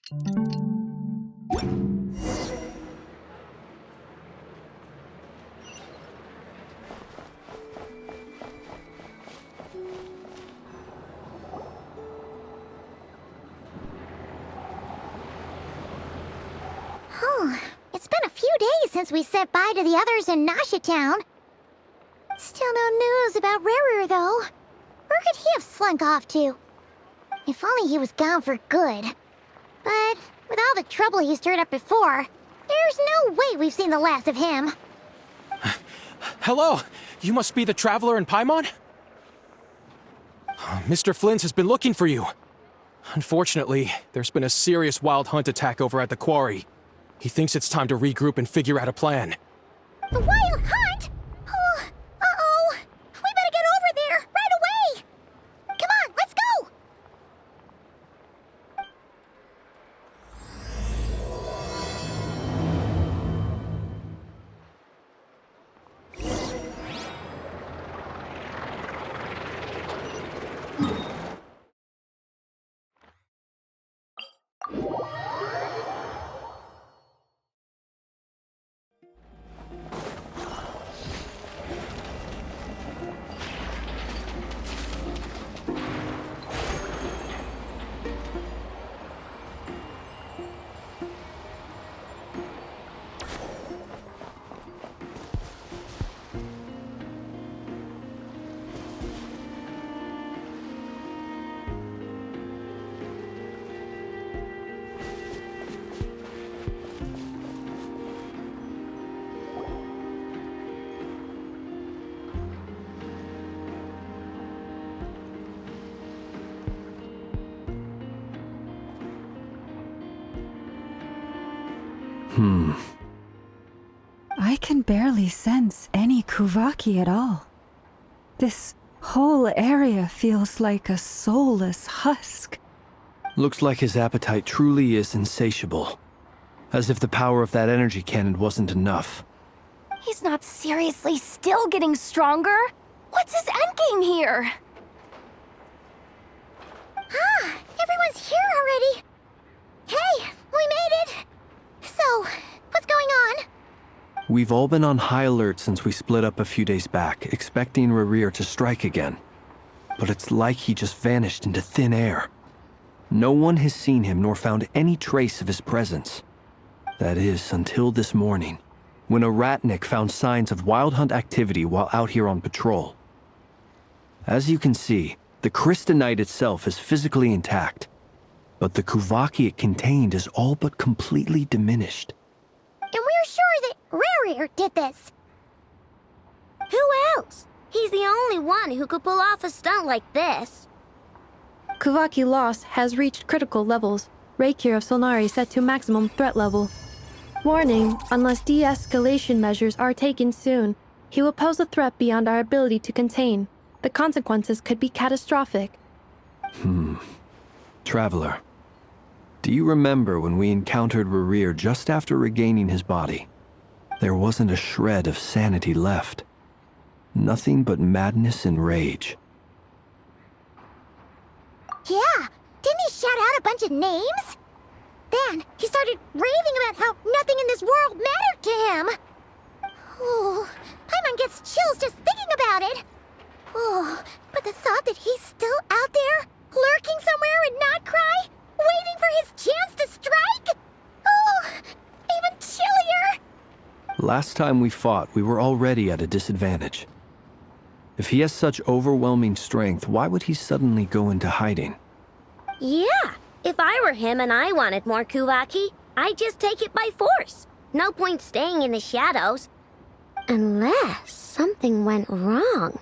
It's been a few days since we said bye to the others in Nasha Town. Still no news about Rarer, though. Where could he have slunk off to? If only he was gone for good. But with all the trouble he stirred up before, there's no way we've seen the last of him. Hello! You must be the traveler in Paimon? Mr. Flynn has been looking for you. Unfortunately, there's been a serious wild hunt attack over at the quarry. He thinks it's time to regroup and figure out a plan. The wild hunt? Oh, uh-oh. We better get over there, right away! Come on, let's go! I can barely sense any Kuvaki at all. This whole area feels like a soulless husk. Looks like his appetite truly is insatiable. As if the power of that energy cannon wasn't enough. He's not seriously still getting stronger? What's his endgame here? Everyone's here already. Hey, we made it! So, what's going on? We've all been on high alert since we split up a few days back, expecting Rarir to strike again. But it's like he just vanished into thin air. No one has seen him nor found any trace of his presence. That is, until this morning, when a ratnik found signs of wild hunt activity while out here on patrol. As you can see, the crystalline itself is physically intact, but the Kuvaki it contained is all but completely diminished. And we're sure that Rarir did this. Who else? He's the only one who could pull off a stunt like this. Kuvaki loss has reached critical levels. Reikir of Solnari set to maximum threat level. Warning, unless de-escalation measures are taken soon, he will pose a threat beyond our ability to contain. The consequences could be catastrophic. Traveler, do you remember when we encountered Rarir just after regaining his body? There wasn't a shred of sanity left. Nothing but madness and rage. Yeah, didn't he shout out a bunch of names? Then he started raving about how nothing in this world mattered to him. Oh, Paimon gets chills just thinking about it. Oh, but the thought that he's still out there, lurking somewhere in Nod-Krai, waiting for his chance to strike? Oh, even chillier. Last time we fought, we were already at a disadvantage. If he has such overwhelming strength, why would he suddenly go into hiding? Yeah, if I were him and I wanted more Kuvaki, I'd just take it by force. No point staying in the shadows. Unless something went wrong.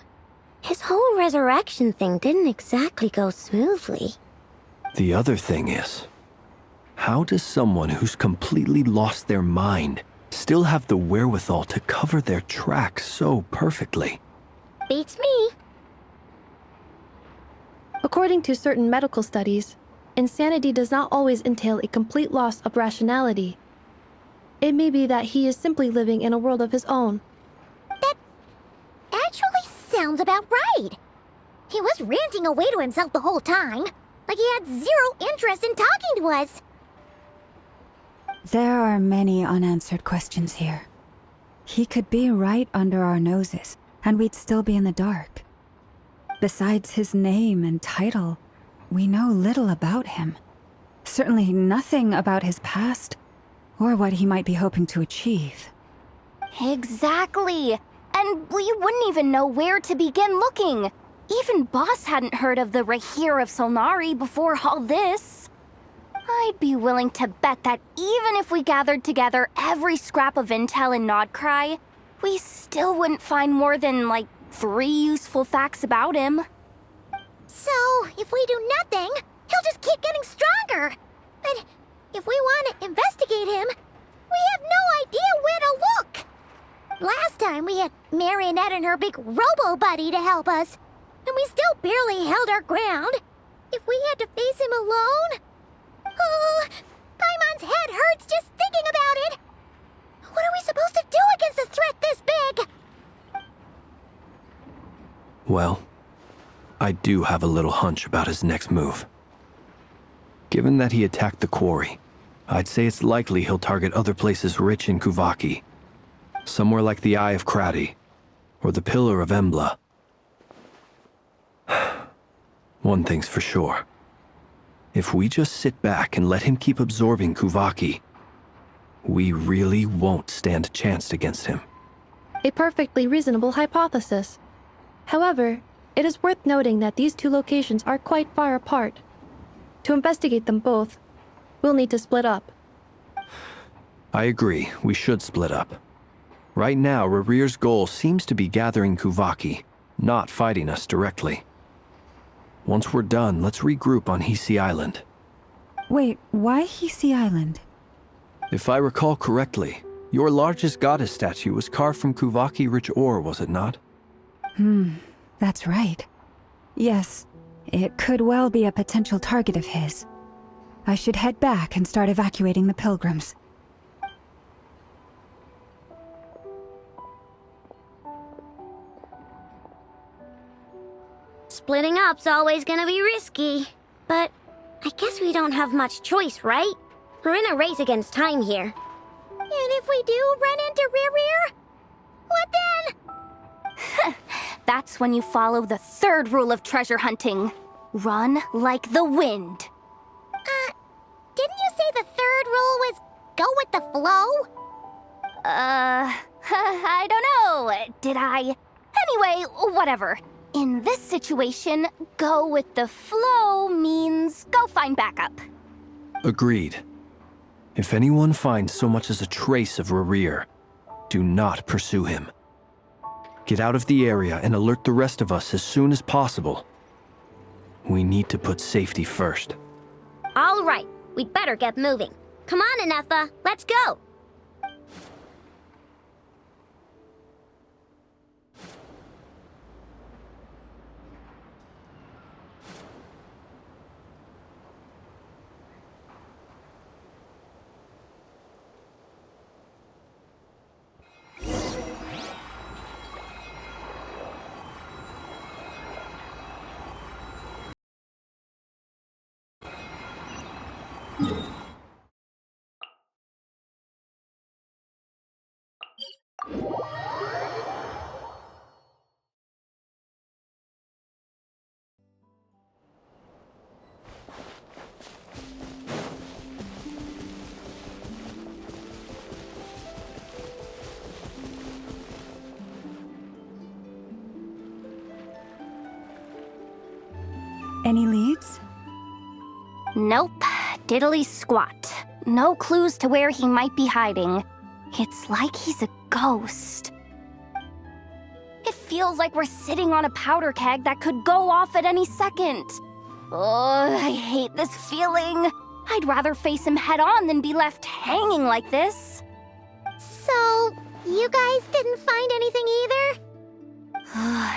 His whole resurrection thing didn't exactly go smoothly. The other thing is, how does someone who's completely lost their mind still have the wherewithal to cover their tracks so perfectly? Beats me. According to certain medical studies, insanity does not always entail a complete loss of rationality. It may be that he is simply living in a world of his own. That actually sounds about right. He was ranting away to himself the whole time, like he had zero interest in talking to us. There are many unanswered questions here. He could be right under our noses, and we'd still be in the dark. Besides his name and title, we know little about him. Certainly nothing about his past, or what he might be hoping to achieve. Exactly. And we wouldn't even know where to begin looking. Even Boss hadn't heard of the Rahir of Solnari before all this. I'd be willing to bet that even if we gathered together every scrap of intel in Nod-Krai, we still wouldn't find more than, like, 3 useful facts about him. So, if we do nothing, he'll just keep getting stronger. But if we want to investigate him, we have no idea where to look. Last time we had Marionette and her big robo-buddy to help us, and we still barely held our ground. If we had to face him alone... Oh, Paimon's head hurts just thinking about it. What are we supposed to do against a threat this big? Well, I do have a little hunch about his next move. Given that he attacked the quarry, I'd say it's likely he'll target other places rich in Kuvaki. Somewhere like the Eye of Krati, or the Pillar of Embla. One thing's for sure. If we just sit back and let him keep absorbing Kuvaki, we really won't stand a chance against him. A perfectly reasonable hypothesis. However, it is worth noting that these 2 locations are quite far apart. To investigate them both, we'll need to split up. I agree, we should split up. Right now, Rarir's goal seems to be gathering Kuvaki, not fighting us directly. Once we're done, let's regroup on Hisi Island. Wait, why Hisi Island? If I recall correctly, your largest goddess statue was carved from Kuvaki-rich ore, was it not? That's right. Yes, it could well be a potential target of his. I should head back and start evacuating the pilgrims. Splitting up's always gonna be risky. But I guess we don't have much choice, right? We're in a race against time here. And if we do run into Rear, what then? That's when you follow the 3rd rule of treasure hunting. Run like the wind. Didn't you say the 3rd rule was go with the flow? I don't know. Did I? Anyway, whatever. In this situation, go with the flow means go find backup. Agreed. If anyone finds so much as a trace of Rarir, do not pursue him. Get out of the area and alert the rest of us as soon as possible. We need to put safety first. All right, we'd better get moving. Come on, Anefa, let's go. Any leads? Nope. Diddly squat. No clues to where he might be hiding. It's like he's a ghost. It feels like we're sitting on a powder keg that could go off at any second. Oh, I hate this feeling. I'd rather face him head on than be left hanging like this. So, you guys didn't find anything either?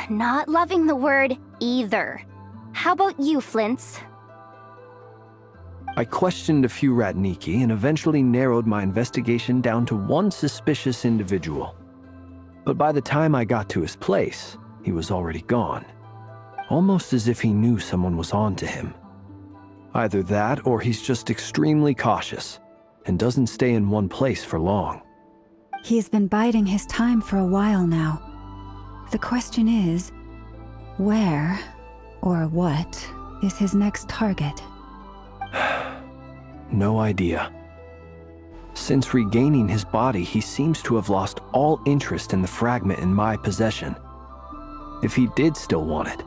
Not loving the word either. How about you, Flints? I questioned a few Ratniki and eventually narrowed my investigation down to one suspicious individual. But by the time I got to his place, he was already gone. Almost as if he knew someone was on to him. Either that or he's just extremely cautious, and doesn't stay in one place for long. He's been biding his time for a while now. The question is, where or what is his next target? No idea. Since regaining his body, he seems to have lost all interest in the fragment in my possession. If he did still want it,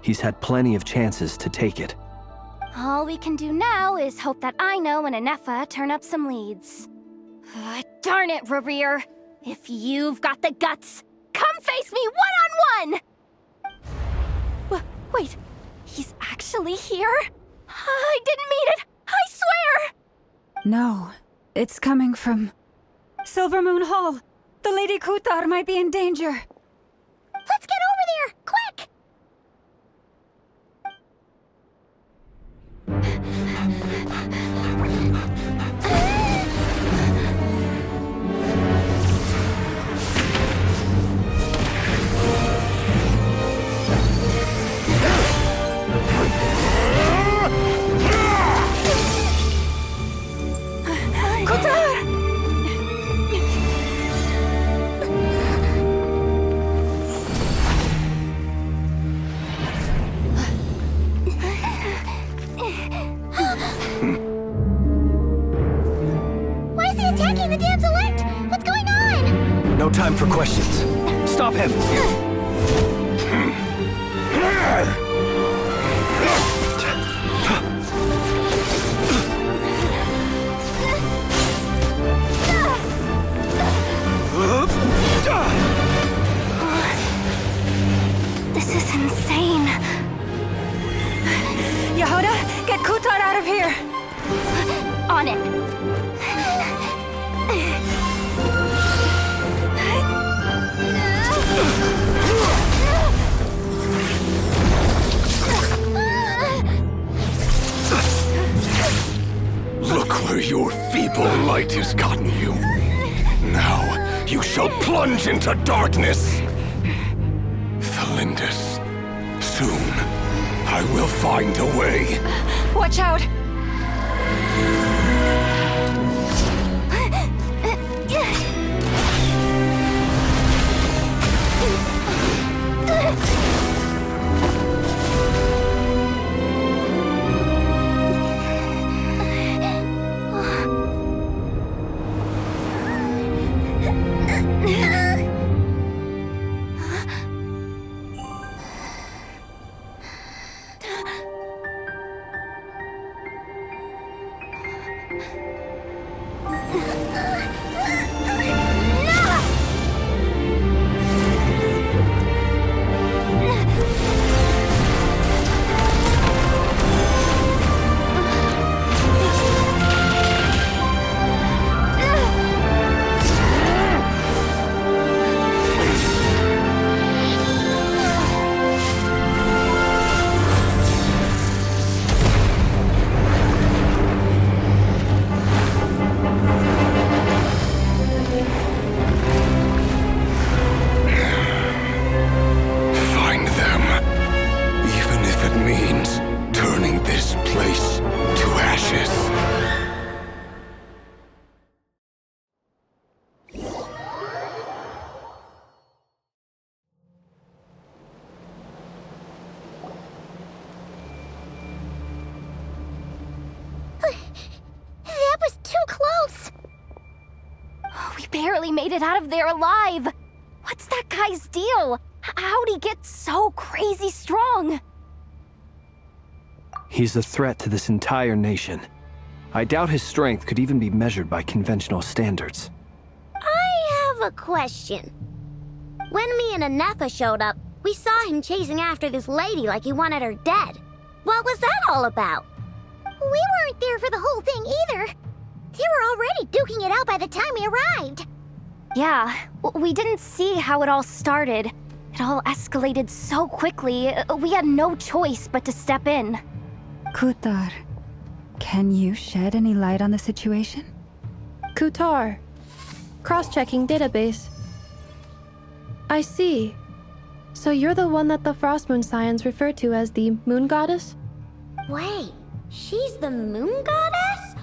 he's had plenty of chances to take it. All we can do now is hope that Aino and Anefa turn up some leads. Darn it, Rarir! If you've got the guts, come face me one-on-one! Wait, he's actually here? I didn't mean it! I swear! No, it's coming from Silver Moon Hall. The Lady Kutar might be in danger. Let's get over there, quick! Why is he attacking the damselette? What's going on? No time for questions. Stop him! This is insane. Yehuda, get Kutar out of here! On it. Look where your feeble light has gotten you. Now, you shall plunge into darkness. Thalindus, soon, I will find a way. Watch out! Find them, even if it means turning this place to ashes. That was too close! We barely made it out of there alive. What's that guy's deal? How'd he get so crazy strong? He's a threat to this entire nation. I doubt his strength could even be measured by conventional standards. I have a question. When me and Anefa showed up, we saw him chasing after this lady like he wanted her dead. What was that all about? We weren't there for the whole thing either. They were already duking it out by the time we arrived. Yeah, we didn't see how it all started. It all escalated so quickly, we had no choice but to step in. Kutar, can you shed any light on the situation? Kutar. Cross-checking database. I see. So you're the one that the Frost Moon Scions refer to as the Moon Goddess? Wait, she's the moon goddess?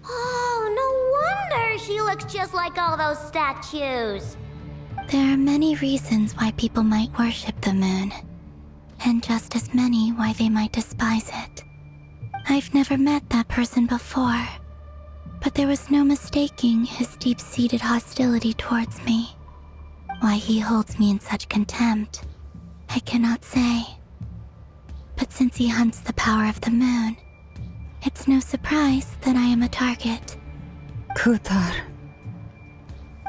Oh, no swear she looks just like all those statues. There are many reasons why people might worship the moon, and just as many why they might despise it. I've never met that person before, but there was no mistaking his deep-seated hostility towards me. Why he holds me in such contempt, I cannot say. But since he hunts the power of the moon, it's no surprise that I am a target. Kutar.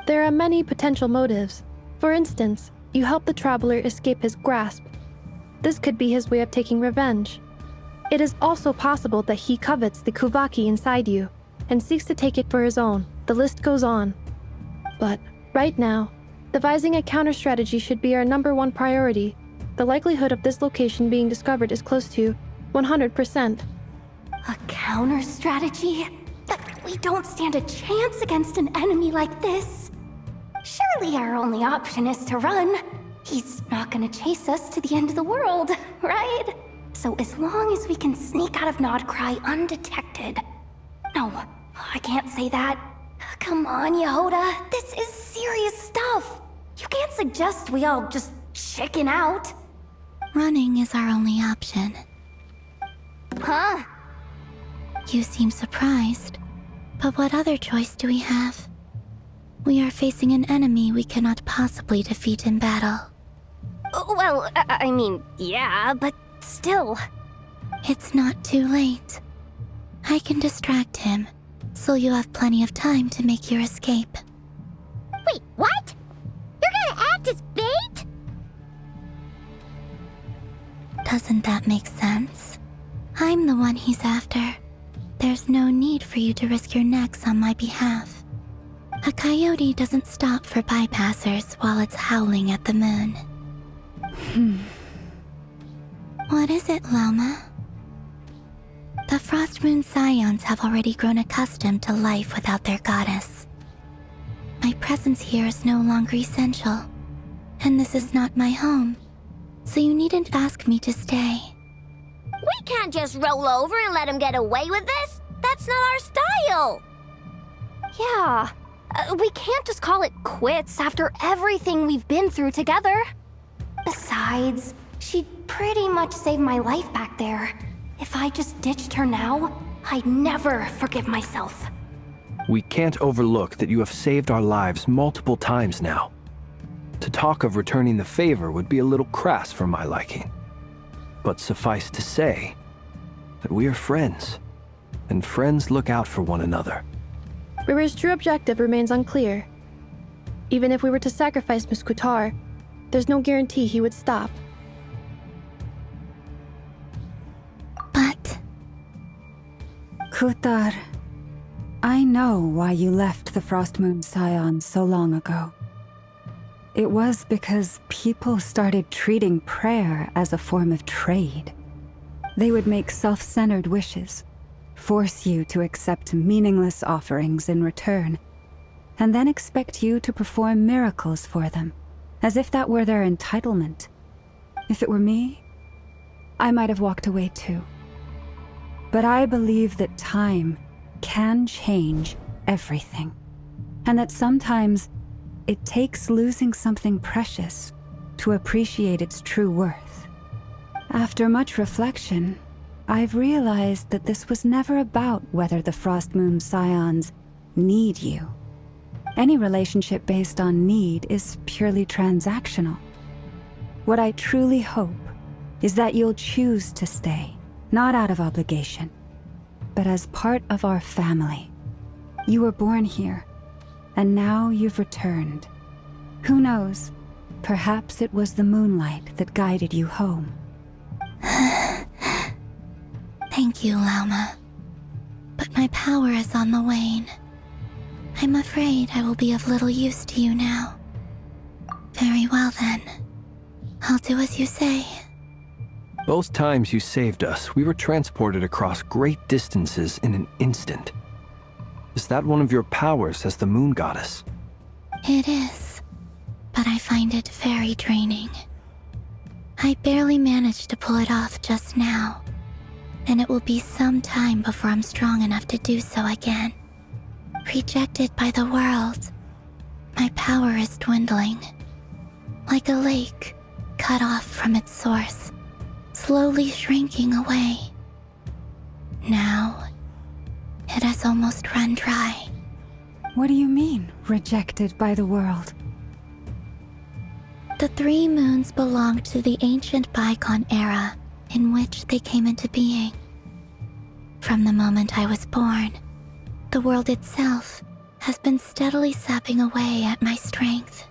There are many potential motives. For instance, you help the traveler escape his grasp. This could be his way of taking revenge. It is also possible that he covets the Kuvaki inside you and seeks to take it for his own. The list goes on. But right now, devising a counter-strategy should be our #1 priority. The likelihood of this location being discovered is close to 100%. A counter-strategy? But we don't stand a chance against an enemy like this. Surely our only option is to run. He's not gonna chase us to the end of the world, right? So as long as we can sneak out of Nod-Krai undetected. No, I can't say that. Come on, Yehoda, this is serious stuff. You can't suggest we all just chicken out. Running is our only option. Huh? You seem surprised, but what other choice do we have? We are facing an enemy we cannot possibly defeat in battle. Well, I mean, yeah, but still. It's not too late. I can distract him, so you have plenty of time to make your escape. Wait, what? You're gonna act as bait? Doesn't that make sense? I'm the one he's after. There's no need for you to risk your necks on my behalf. A coyote doesn't stop for bypassers while it's howling at the moon. What is it, Lama? The Frost Moon Scions have already grown accustomed to life without their goddess. My presence here is no longer essential, and this is not my home, so you needn't ask me to stay. We can't just roll over and let him get away with this. That's not our style. Yeah, we can't just call it quits after everything we've been through together. Besides, she'd pretty much saved my life back there. If I just ditched her now, I'd never forgive myself. We can't overlook that you have saved our lives multiple times now. To talk of returning the favor would be a little crass for my liking. But suffice to say that we are friends, and friends look out for one another. Riri's true objective remains unclear. Even if we were to sacrifice Miss Kutar, there's no guarantee he would stop. But... Kutar, I know why you left the Frost Moon Scions so long ago. It was because people started treating prayer as a form of trade. They would make self-centered wishes, force you to accept meaningless offerings in return, and then expect you to perform miracles for them, as if that were their entitlement. If it were me, I might have walked away too. But I believe that time can change everything, and that sometimes it takes losing something precious to appreciate its true worth. After much reflection, I've realized that this was never about whether the Frost Moon Scions need you. Any relationship based on need is purely transactional. What I truly hope is that you'll choose to stay, not out of obligation, but as part of our family. You were born here, and now you've returned. Who knows? Perhaps it was the moonlight that guided you home. Thank you, Lama. But my power is on the wane. I'm afraid I will be of little use to you now. Very well then. I'll do as you say. Both times you saved us, we were transported across great distances in an instant. Is that one of your powers as the moon goddess? It is, but I find it very draining. I barely managed to pull it off just now, and it will be some time before I'm strong enough to do so again. Rejected by the world, my power is dwindling. Like a lake cut off from its source, slowly shrinking away. Now, it has almost run dry. What do you mean, rejected by the world? The 3 moons belong to the ancient bygone era in which they came into being. From the moment I was born, the world itself has been steadily sapping away at my strength.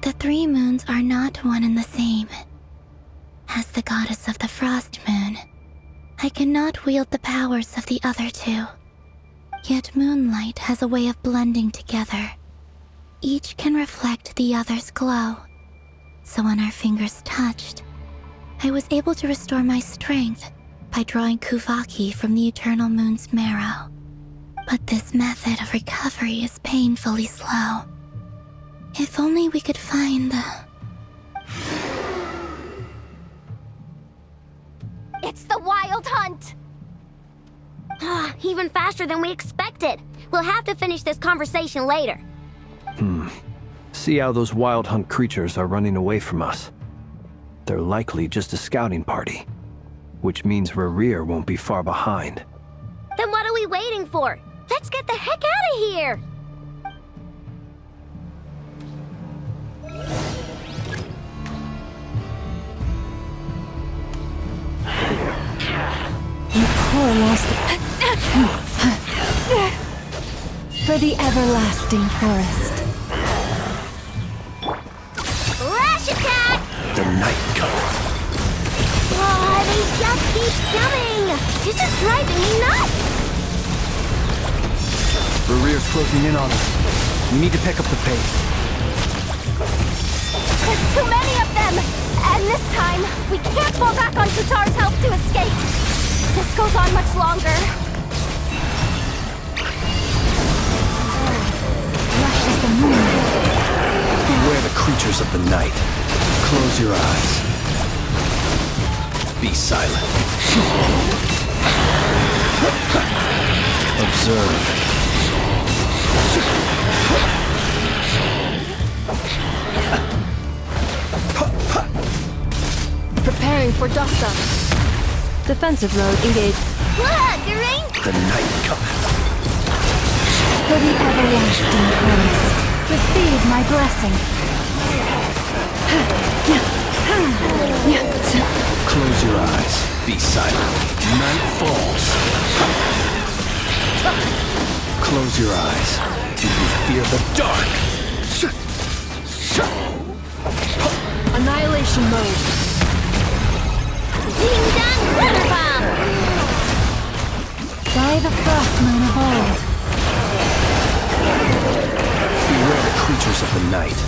The 3 moons are not one and the same. As the goddess of the frost moon, I cannot wield the powers of the other 2. Yet moonlight has a way of blending together. Each can reflect the other's glow. So when our fingers touched, I was able to restore my strength by drawing Kuvaki from the eternal moon's marrow. But this method of recovery is painfully slow. If only we could find the... It's the Wild Hunt! Even faster than we expected. We'll have to finish this conversation later. See how those Wild Hunt creatures are running away from us. They're likely just a scouting party, which means Rerir won't be far behind. Then what are we waiting for? Let's get the heck out of here! You poor lost... For the everlasting forest. Flash attack! The night comes. Oh, they just keep coming! This is driving me nuts! Rerir's closing in on us. We need to pick up the pace. There's too many of them! And this time, we can't fall back on Tutar's help to escape. This goes on much longer. Rushes the moon. Beware the creatures of the night. Close your eyes. Be silent. Observe. Preparing for dust-up. Defensive mode engaged. Green? The night cometh. For the everlasting forest. Receive my blessing. Close your eyes. Be silent. Night falls. Close your eyes. Do you fear the dark? Annihilation mode. Ding dong thunder bomb! By the frost moon of old. Beware the creatures of the night.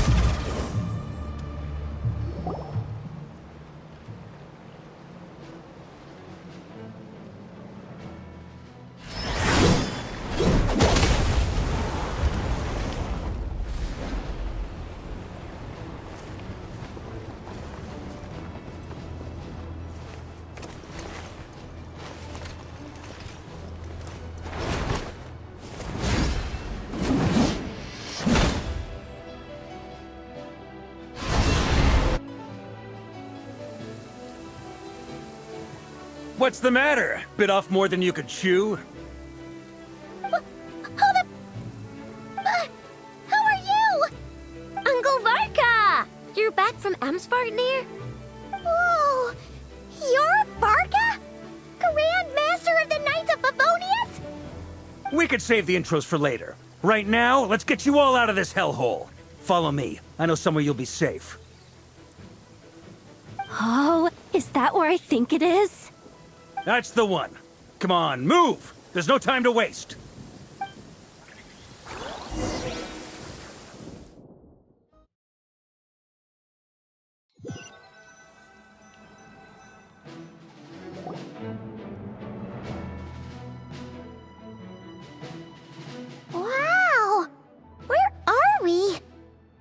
What's the matter? Bit off more than you could chew? Who are you? Uncle Varka! You're back from Amsvarnir? Oh, you're Varka? Grand Master of the Knights of Favonius? We could save the intros for later. Right now, let's get you all out of this hellhole. Follow me. I know somewhere you'll be safe. Oh, is that where I think it is? That's the one. Come on, move! There's no time to waste. Wow! Where are we?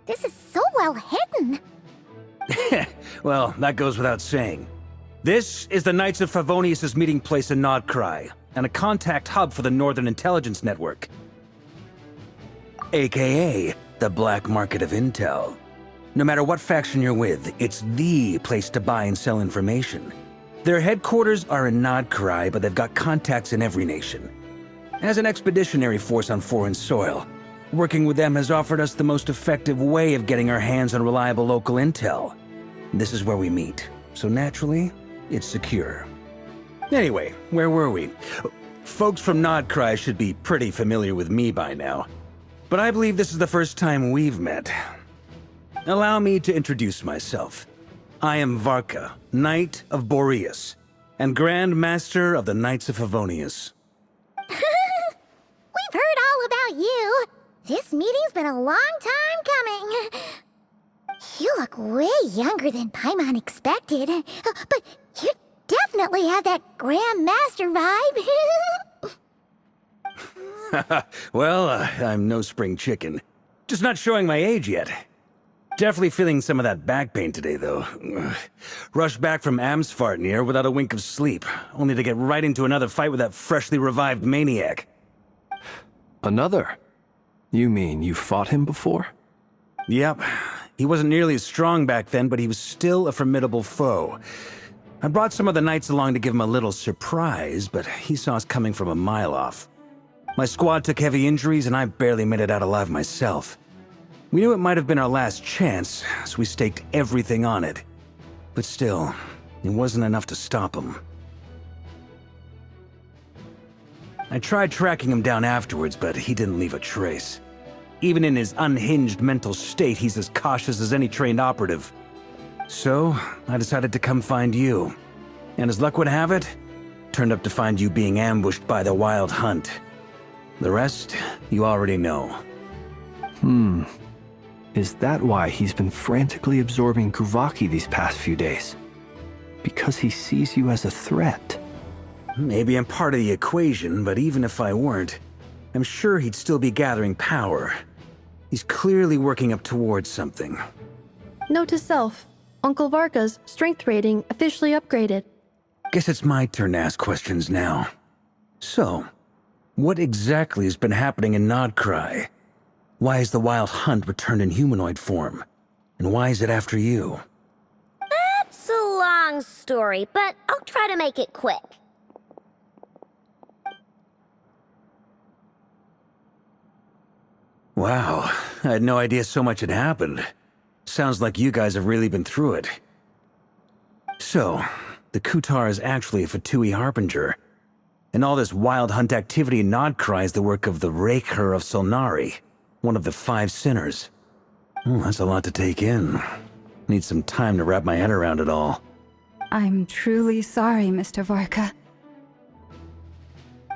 This is so well hidden. Well, that goes without saying. This is the Knights of Favonius' meeting place in Nod-Krai, and a contact hub for the Northern Intelligence Network. AKA, the black market of intel. No matter what faction you're with, it's the place to buy and sell information. Their headquarters are in Nod-Krai, but they've got contacts in every nation. As an expeditionary force on foreign soil, working with them has offered us the most effective way of getting our hands on reliable local intel. This is where we meet, so naturally, it's secure. Anyway, where were we? Folks from Nod-Krai should be pretty familiar with me by now, but I believe this is the first time we've met. Allow me to introduce myself. I am Varka, Knight of Boreas, and Grand Master of the Knights of Favonius. We've heard all about you. This meeting's been a long time coming. You look way younger than Paimon expected, but you definitely have that Grand Master vibe. Well, I'm no spring chicken. Just not showing my age yet. Definitely feeling some of that back pain today, though. Rushed back from Amsfartnir without a wink of sleep, only to get right into another fight with that freshly revived maniac. Another? You mean you fought him before? Yep. He wasn't nearly as strong back then, but he was still a formidable foe. I brought some of the knights along to give him a little surprise, but he saw us coming from a mile off. My squad took heavy injuries, and I barely made it out alive myself. We knew it might have been our last chance, so we staked everything on it. But still, it wasn't enough to stop him. I tried tracking him down afterwards, but he didn't leave a trace. Even in his unhinged mental state, he's as cautious as any trained operative. So, I decided to come find you. And as luck would have it, turned up to find you being ambushed by the Wild Hunt. The rest, you already know. Is that why he's been frantically absorbing Kuvaki these past few days? Because he sees you as a threat? Maybe I'm part of the equation, but even if I weren't, I'm sure he'd still be gathering power. He's clearly working up towards something. Note to self, Uncle Varka's strength rating officially upgraded. Guess it's my turn to ask questions now. So, what exactly has been happening in Nod-Krai? Why is the Wild Hunt returned in humanoid form? And why is it after you? That's a long story, but I'll try to make it quick. Wow, I had no idea so much had happened. Sounds like you guys have really been through it. So, the Kutar is actually a Fatui Harbinger. And all this Wild Hunt activity in Nod-Krai is the work of the Raker of Solnari, one of the 5 sinners. That's a lot to take in. Need some time to wrap my head around it all. I'm truly sorry, Mr. Varka.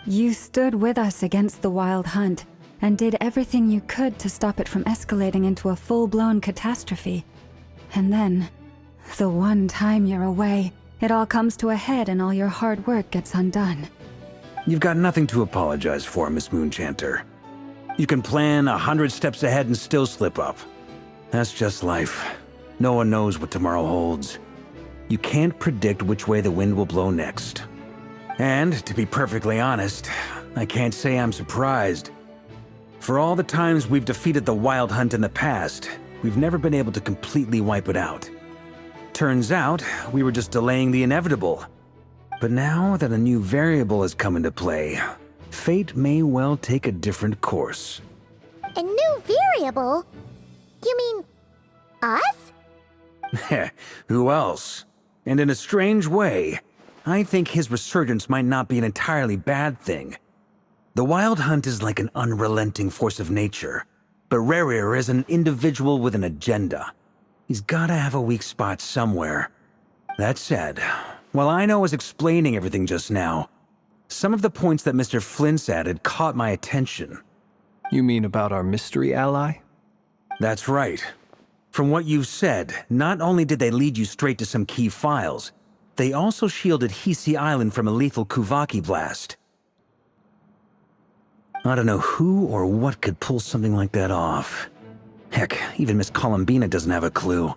You stood with us against the Wild Hunt, and did everything you could to stop it from escalating into a full-blown catastrophe. And then, the one time you're away, it all comes to a head and all your hard work gets undone. You've got nothing to apologize for, Miss Moonchanter. You can plan 100 steps ahead and still slip up. That's just life. No one knows what tomorrow holds. You can't predict which way the wind will blow next. And, to be perfectly honest, I can't say I'm surprised. For all the times we've defeated the Wild Hunt in the past, we've never been able to completely wipe it out. Turns out, we were just delaying the inevitable. But now that a new variable has come into play, fate may well take a different course. A new variable? You mean us? Who else? And in a strange way, I think his resurgence might not be an entirely bad thing. The Wild Hunt is like an unrelenting force of nature, but Rerir is an individual with an agenda. He's gotta have a weak spot somewhere. That said, while I was explaining everything just now, some of the points that Mr. Flint's added caught my attention. You mean about our mystery ally? That's right. From what you've said, not only did they lead you straight to some key files, they also shielded Hisi Island from a lethal Kuvaki blast. I don't know who or what could pull something like that off. Heck, even Miss Columbina doesn't have a clue.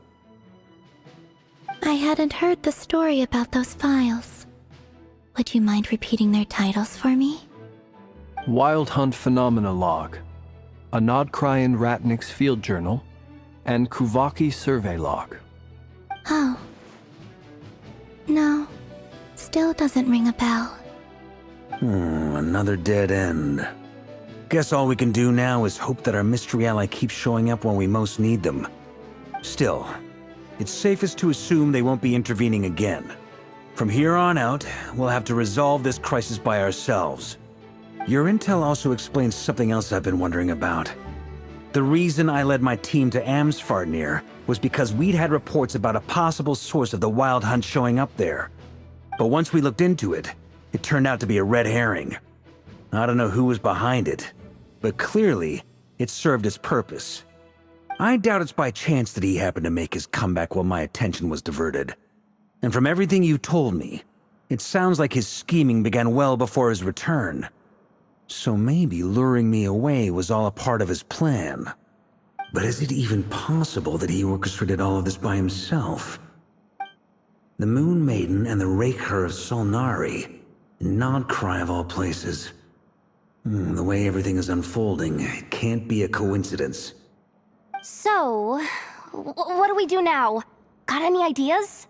I hadn't heard the story about those files. Would you mind repeating their titles for me? Wild Hunt Phenomena Log, a Nod-Krai and Ratnik's Field Journal, and Kuvaki Survey Log. Oh. No. Still doesn't ring a bell. Another dead end. Guess all we can do now is hope that our mystery ally keeps showing up when we most need them. Still, it's safest to assume they won't be intervening again. From here on out, we'll have to resolve this crisis by ourselves. Your intel also explains something else I've been wondering about. The reason I led my team to Amsfarnir was because we'd had reports about a possible source of the Wild Hunt showing up there. But once we looked into it, it turned out to be a red herring. I don't know who was behind it, but clearly, it served its purpose. I doubt it's by chance that he happened to make his comeback while my attention was diverted. And from everything you told me, it sounds like his scheming began well before his return. So maybe luring me away was all a part of his plan. But is it even possible that he orchestrated all of this by himself? The Moon Maiden and the Raker of Solnari, Nod-Krai of all places. The way everything is unfolding, it can't be a coincidence. So, what do we do now? Got any ideas?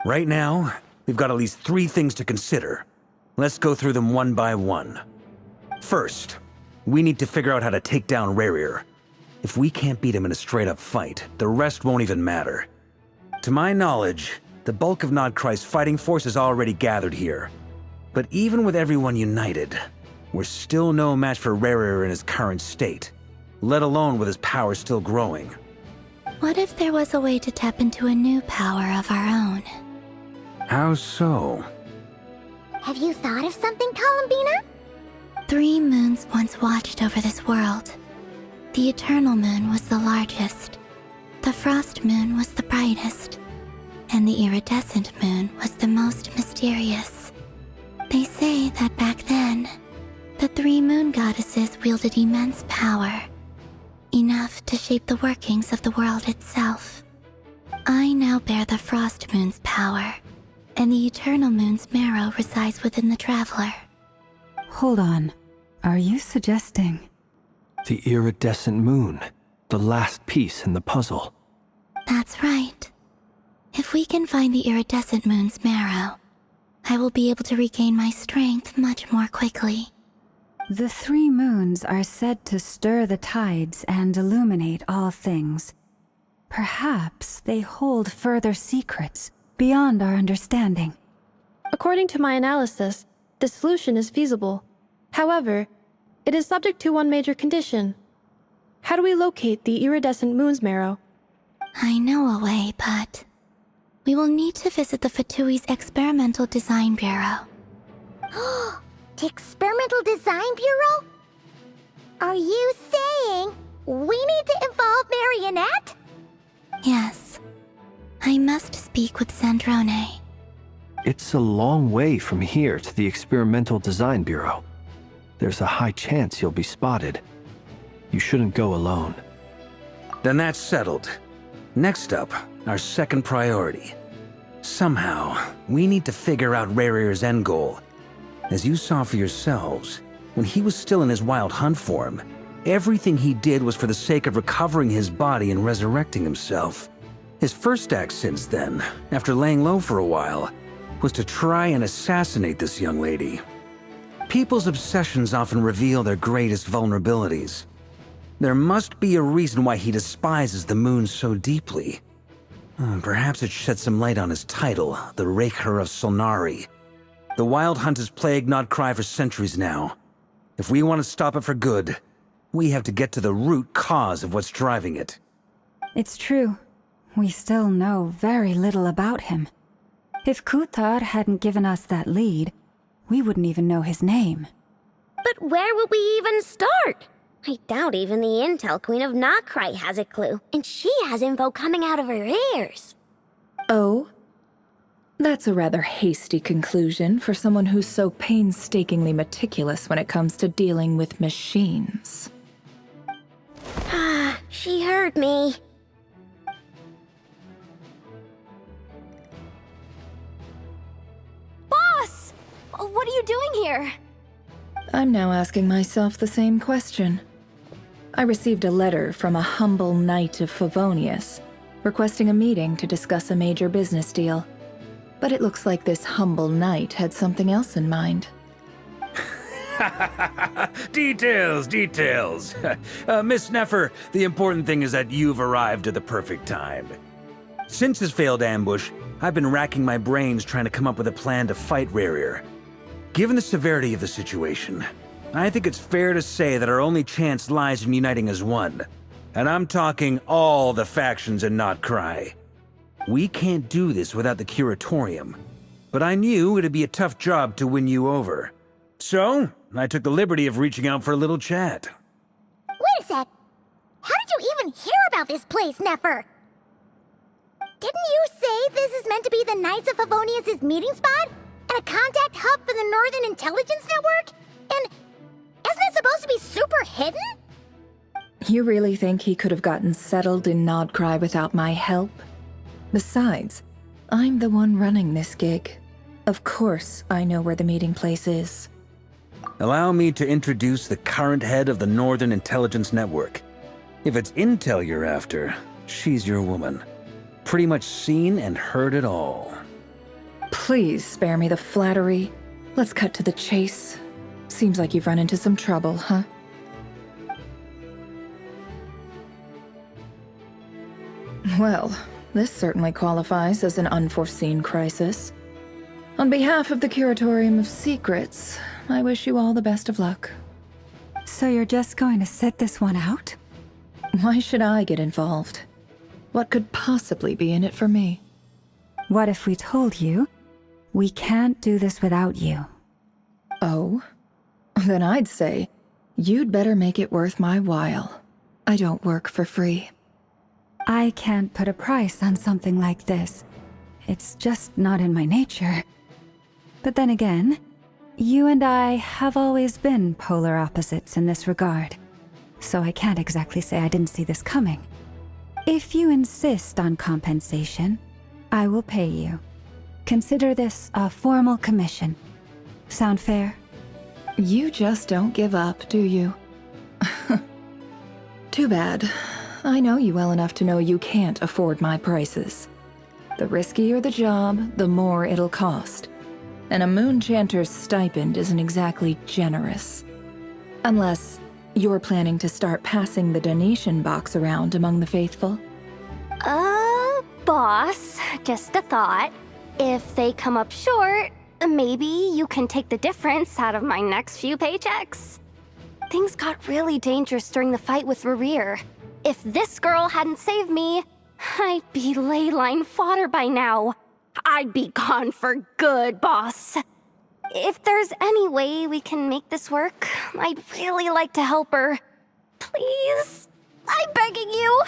Right now, we've got at least 3 things to consider. Let's go through them one by one. First, we need to figure out how to take down Rerir. If we can't beat him in a straight-up fight, the rest won't even matter. To my knowledge, the bulk of Nod-Krai's fighting force is already gathered here. But even with everyone united, we're still no match for Rerir in his current state, let alone with his power still growing. What if there was a way to tap into a new power of our own? How so? Have you thought of something, Columbina? 3 moons once watched over this world. The Eternal Moon was the largest. The Frost Moon was the brightest. And the Iridescent Moon was the most mysterious. They say that back then, the 3 moon goddesses wielded immense power, enough to shape the workings of the world itself. I now bear the Frost Moon's power, and the Eternal Moon's marrow resides within the Traveler. Hold on. Are you suggesting? The iridescent moon, the last piece in the puzzle. That's right. If we can find the Iridescent Moon's marrow, I will be able to regain my strength much more quickly. The 3 moons are said to stir the tides and illuminate all things. Perhaps they hold further secrets beyond our understanding. According to my analysis, the solution is feasible. However, it is subject to one major condition. How do we locate the iridescent moon's marrow? I know a way, but we will need to visit the Fatui's Experimental Design Bureau. The Experimental Design Bureau? Are you saying we need to involve Marionette? Yes. I must speak with Sandrone. It's a long way from here to the Experimental Design Bureau. There's a high chance you'll be spotted. You shouldn't go alone. Then that's settled. Next up, our second priority. Somehow, we need to figure out Rerir's end goal. As you saw for yourselves, when he was still in his Wild Hunt form, everything he did was for the sake of recovering his body and resurrecting himself. His first act since then, after laying low for a while, was to try and assassinate this young lady. People's obsessions often reveal their greatest vulnerabilities. There must be a reason why he despises the moon so deeply. Perhaps it sheds some light on his title, the Raker of Solnari. The Wild Hunt has plagued Nod-Krai for centuries now. If we want to stop it for good, we have to get to the root cause of what's driving it. It's true. We still know very little about him. If Kuthar hadn't given us that lead, we wouldn't even know his name. But where would we even start? I doubt even the Intel Queen of Nod-Krai has a clue, and she has info coming out of her ears. Oh? That's a rather hasty conclusion for someone who's so painstakingly meticulous when it comes to dealing with machines. Ah, she heard me. What are you doing here? I'm now asking myself the same question. I received a letter from a humble knight of Favonius, requesting a meeting to discuss a major business deal. But it looks like this humble knight had something else in mind. Details, details. Miss Neffer, the important thing is that you've arrived at the perfect time. Since his failed ambush, I've been racking my brains trying to come up with a plan to fight Rerir. Given the severity of the situation, I think it's fair to say that our only chance lies in uniting as one. And I'm talking all the factions in Nod-Krai. We can't do this without the Curatorium, but I knew it'd be a tough job to win you over. So, I took the liberty of reaching out for a little chat. Wait a sec. How did you even hear about this place, Neffer? Didn't you say this is meant to be the Knights of Favonius' meeting spot? And a contact hub for the Northern Intelligence Network? And isn't it supposed to be super hidden? You really think he could have gotten settled in Nod-Krai without my help? Besides, I'm the one running this gig. Of course I know where the meeting place is. Allow me to introduce the current head of the Northern Intelligence Network. If it's intel you're after, she's your woman. Pretty much seen and heard it all. Please spare me the flattery. Let's cut to the chase. Seems like you've run into some trouble, huh? Well, this certainly qualifies as an unforeseen crisis. On behalf of the Curatorium of Secrets, I wish you all the best of luck. So you're just going to sit this one out? Why should I get involved? What could possibly be in it for me? What if we told you we can't do this without you? Oh? Then I'd say you'd better make it worth my while. I don't work for free. I can't put a price on something like this. It's just not in my nature. But then again, you and I have always been polar opposites in this regard. So I can't exactly say I didn't see this coming. If you insist on compensation, I will pay you. Consider this a formal commission. Sound fair? You just don't give up, do you? Too bad. I know you well enough to know you can't afford my prices. The riskier the job, the more it'll cost. And a moon chanter's stipend isn't exactly generous. Unless you're planning to start passing the donation box around among the faithful. Boss, just a thought. If they come up short, maybe you can take the difference out of my next few paychecks. Things got really dangerous during the fight with Rerir. If this girl hadn't saved me, I'd be ley line fodder by now. I'd be gone for good, boss. If there's any way we can make this work, I'd really like to help her. Please? I'm begging you.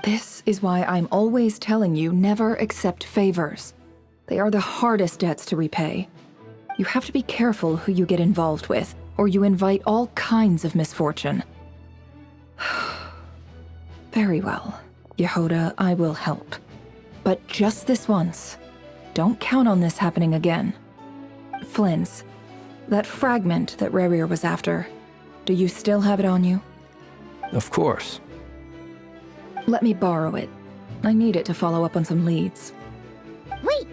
This is why I'm always telling you never accept favors. They are the hardest debts to repay. You have to be careful who you get involved with, or you invite all kinds of misfortune. Very well, Yehoda, I will help. But just this once. Don't count on this happening again. Flynn's, that fragment that Rerir was after, do you still have it on you? Of course. Let me borrow it. I need it to follow up on some leads. Wait,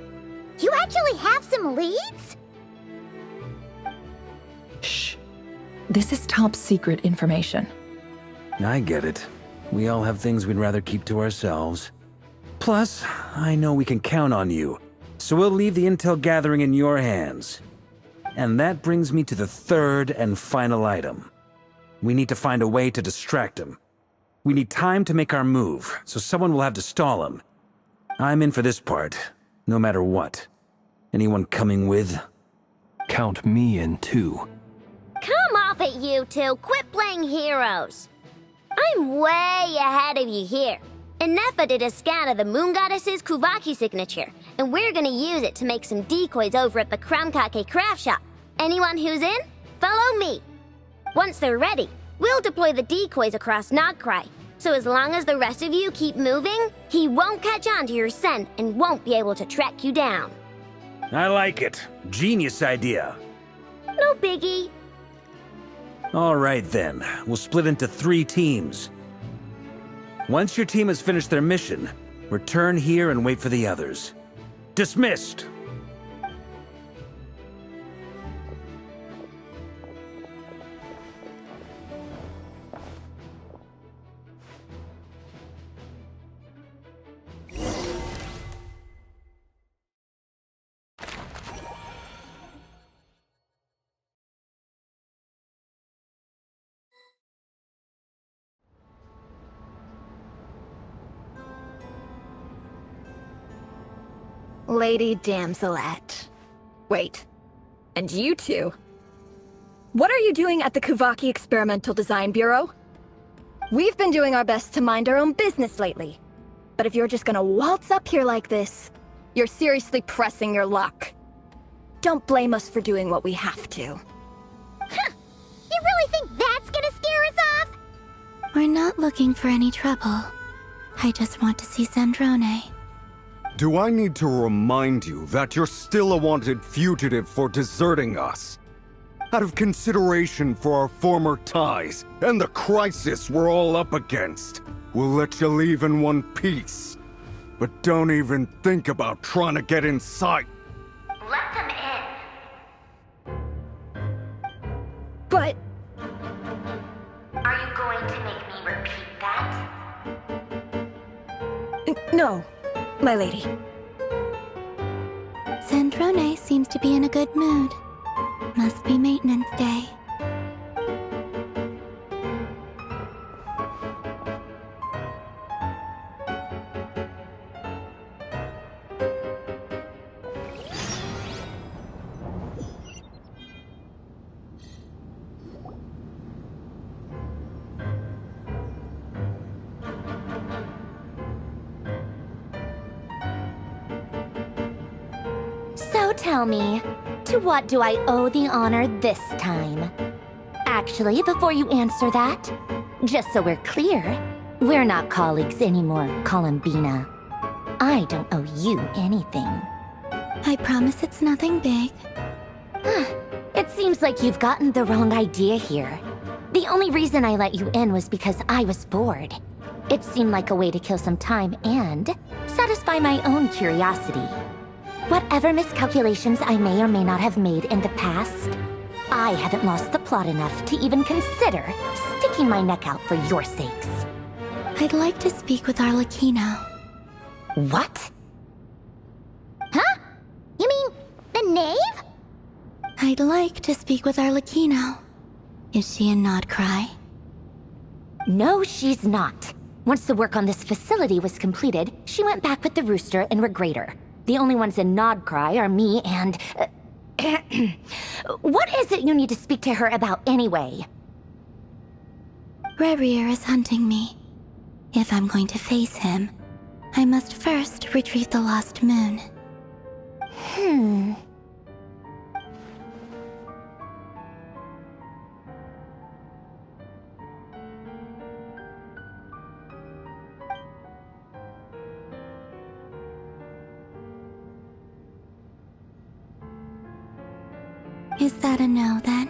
you actually have some leads? Shh. This is top secret information. I get it. We all have things we'd rather keep to ourselves. Plus, I know we can count on you, so we'll leave the intel gathering in your hands. And that brings me to the third and final item. We need to find a way to distract him. We need time to make our move, so someone will have to stall him. I'm in for this part, no matter what. Anyone coming with? Count me in too. Come off it, you two. Quit playing heroes. I'm way ahead of you here. Inefa did a scan of the Moon Goddess's Kuvaki signature, and we're gonna use it to make some decoys over at the Kramkake craft shop. Anyone who's in, follow me. Once they're ready, we'll deploy the decoys across Nod-Krai. So as long as the rest of you keep moving, he won't catch on to your scent and won't be able to track you down. I like it. Genius idea. No biggie. All right then, we'll split into 3 teams. Once your team has finished their mission, return here and wait for the others. Dismissed! Lady Damselat. Wait. And you two? What are you doing at the Kuvaki Experimental Design Bureau? We've been doing our best to mind our own business lately. But if you're just gonna waltz up here like this, you're seriously pressing your luck. Don't blame us for doing what we have to. Huh! You really think that's gonna scare us off? We're not looking for any trouble. I just want to see Zandrone. Do I need to remind you that you're still a wanted fugitive for deserting us? Out of consideration for our former ties and the crisis we're all up against, we'll let you leave in one piece. But don't even think about trying to get inside. Let them in. But... Are you going to make me repeat that? no, my lady. Zandrone seems to be in a good mood. Must be maintenance day. So tell me, to what do I owe the honor this time? Actually, before you answer that, just so we're clear, we're not colleagues anymore, Columbina. I don't owe you anything. I promise it's nothing big. It seems like you've gotten the wrong idea here. The only reason I let you in was because I was bored. It seemed like a way to kill some time and satisfy my own curiosity. Whatever miscalculations I may or may not have made in the past, I haven't lost the plot enough to even consider sticking my neck out for your sakes. I'd like to speak with Arlecchino. What? Huh? You mean the knave? I'd like to speak with Arlecchino. Is she in Nod-Krai? No, she's not. Once the work on this facility was completed, she went back with the rooster and Regrator. The only ones in Nod-Krai are me and... what is it you need to speak to her about anyway? Rerir is hunting me. If I'm going to face him, I must first retrieve the lost moon. Is that a no, then?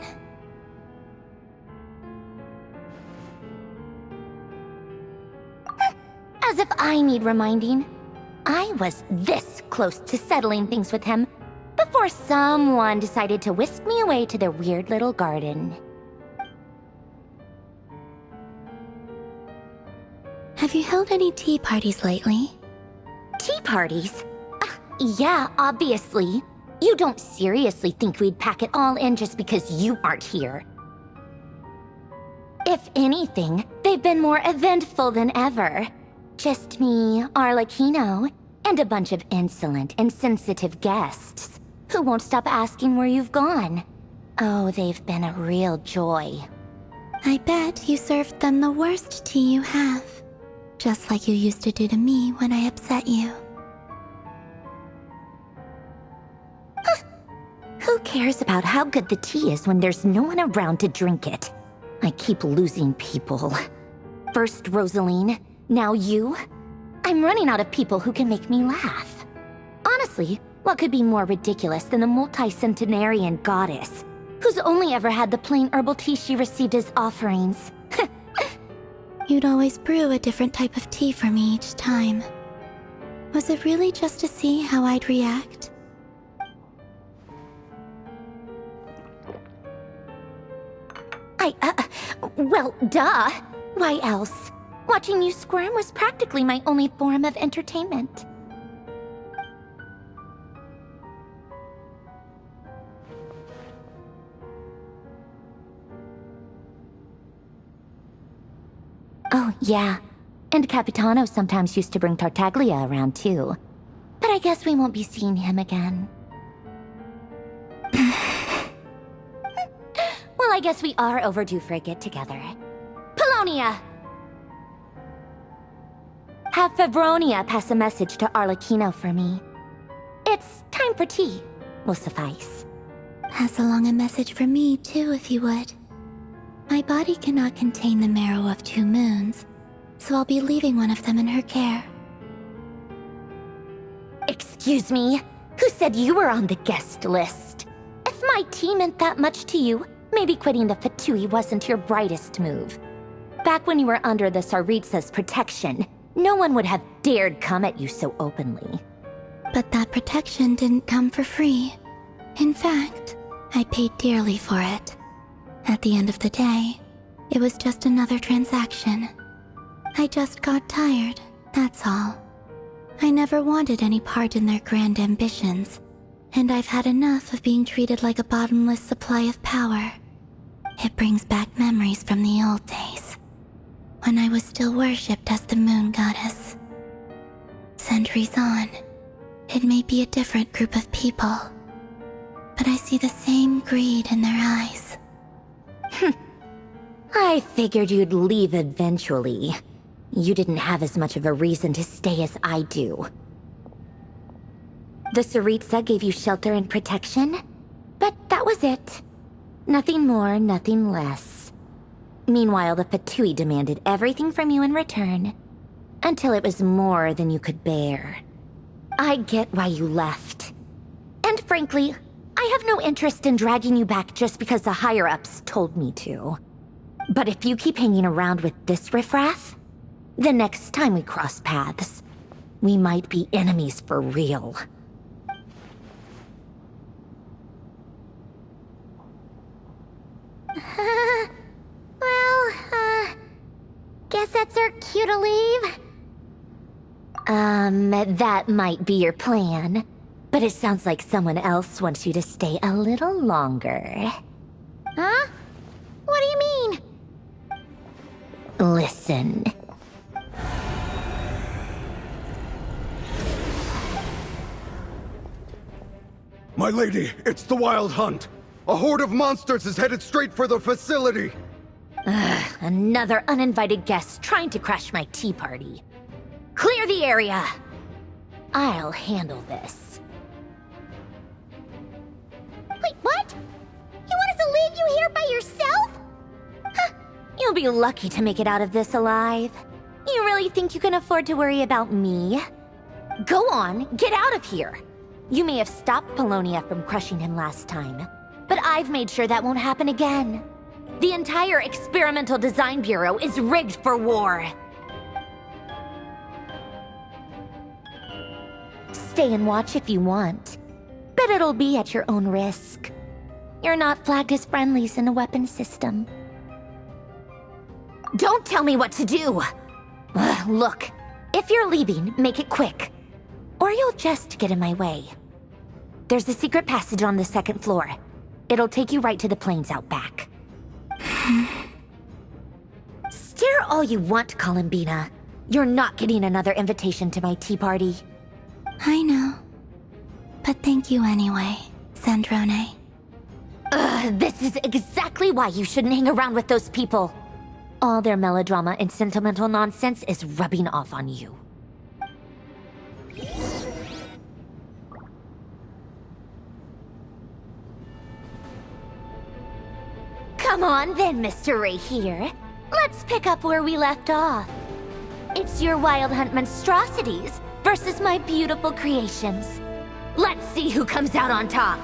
As if I need reminding. I was this close to settling things with him before someone decided to whisk me away to their weird little garden. Have you held any tea parties lately? Tea parties? Yeah, obviously. You don't seriously think we'd pack it all in just because you aren't here. If anything, they've been more eventful than ever. Just me, Arlecchino, and a bunch of insolent, insensitive guests who won't stop asking where you've gone. Oh, they've been a real joy. I bet you served them the worst tea you have. Just like you used to do to me when I upset you. Who cares about how good the tea is when there's no one around to drink it? I keep losing people. First Rosaline, now you. I'm running out of people who can make me laugh. Honestly, what could be more ridiculous than the multi-centenarian goddess, who's only ever had the plain herbal tea she received as offerings? You'd always brew a different type of tea for me each time. Was it really just to see how I'd react? Well, duh. Why else? Watching you squirm was practically my only form of entertainment. Oh, yeah. And Capitano sometimes used to bring Tartaglia around, too. But I guess we won't be seeing him again. Well, I guess we are overdue for a get-together. Polonia! Have Fevronia pass a message to Arlecchino for me. It's time for tea. Will suffice. Pass along a message for me, too, if you would. My body cannot contain the marrow of 2 moons, so I'll be leaving one of them in her care. Excuse me? Who said you were on the guest list? If my tea meant that much to you, maybe quitting the Fatui wasn't your brightest move. Back when you were under the Tsaritsa's protection, no one would have dared come at you so openly. But that protection didn't come for free. In fact, I paid dearly for it. At the end of the day, it was just another transaction. I just got tired, that's all. I never wanted any part in their grand ambitions, and I've had enough of being treated like a bottomless supply of power. It brings back memories from the old days, when I was still worshipped as the moon goddess. Centuries on, it may be a different group of people, but I see the same greed in their eyes. I figured you'd leave eventually. You didn't have as much of a reason to stay as I do. The Tsaritsa gave you shelter and protection, but that was it. Nothing more, nothing less. Meanwhile, the Fatui demanded everything from you in return, until it was more than you could bear. I get why you left. And frankly, I have no interest in dragging you back just because the higher-ups told me to. But if you keep hanging around with this riffraff, the next time we cross paths, we might be enemies for real. Guess that's our cue to leave. That might be your plan. But it sounds like someone else wants you to stay a little longer. Huh? What do you mean? Listen. My lady, it's the Wild Hunt. A horde of monsters is headed straight for the facility. Ugh, another uninvited guest trying to crash my tea party. Clear the area! I'll handle this. Wait, what? You want us to leave you here by yourself? Huh, you'll be lucky to make it out of this alive. You really think you can afford to worry about me? Go on, get out of here! You may have stopped Polonia from crushing him last time, but I've made sure that won't happen again. The entire Experimental Design Bureau is rigged for war. Stay and watch if you want, but it'll be at your own risk. You're not flagged as friendlies in the weapons system. Don't tell me what to do! Look, if you're leaving, make it quick, or you'll just get in my way. There's a secret passage on the 2nd floor. It'll take you right to the plains out back. Stare all you want, Columbina. You're not getting another invitation to my tea party. I know. But thank you anyway, Sandrone. This is exactly why you shouldn't hang around with those people. All their melodrama and sentimental nonsense is rubbing off on you. Come on then, Mr. Ray here. Let's pick up where we left off. It's your Wild Hunt monstrosities versus my beautiful creations. Let's see who comes out on top.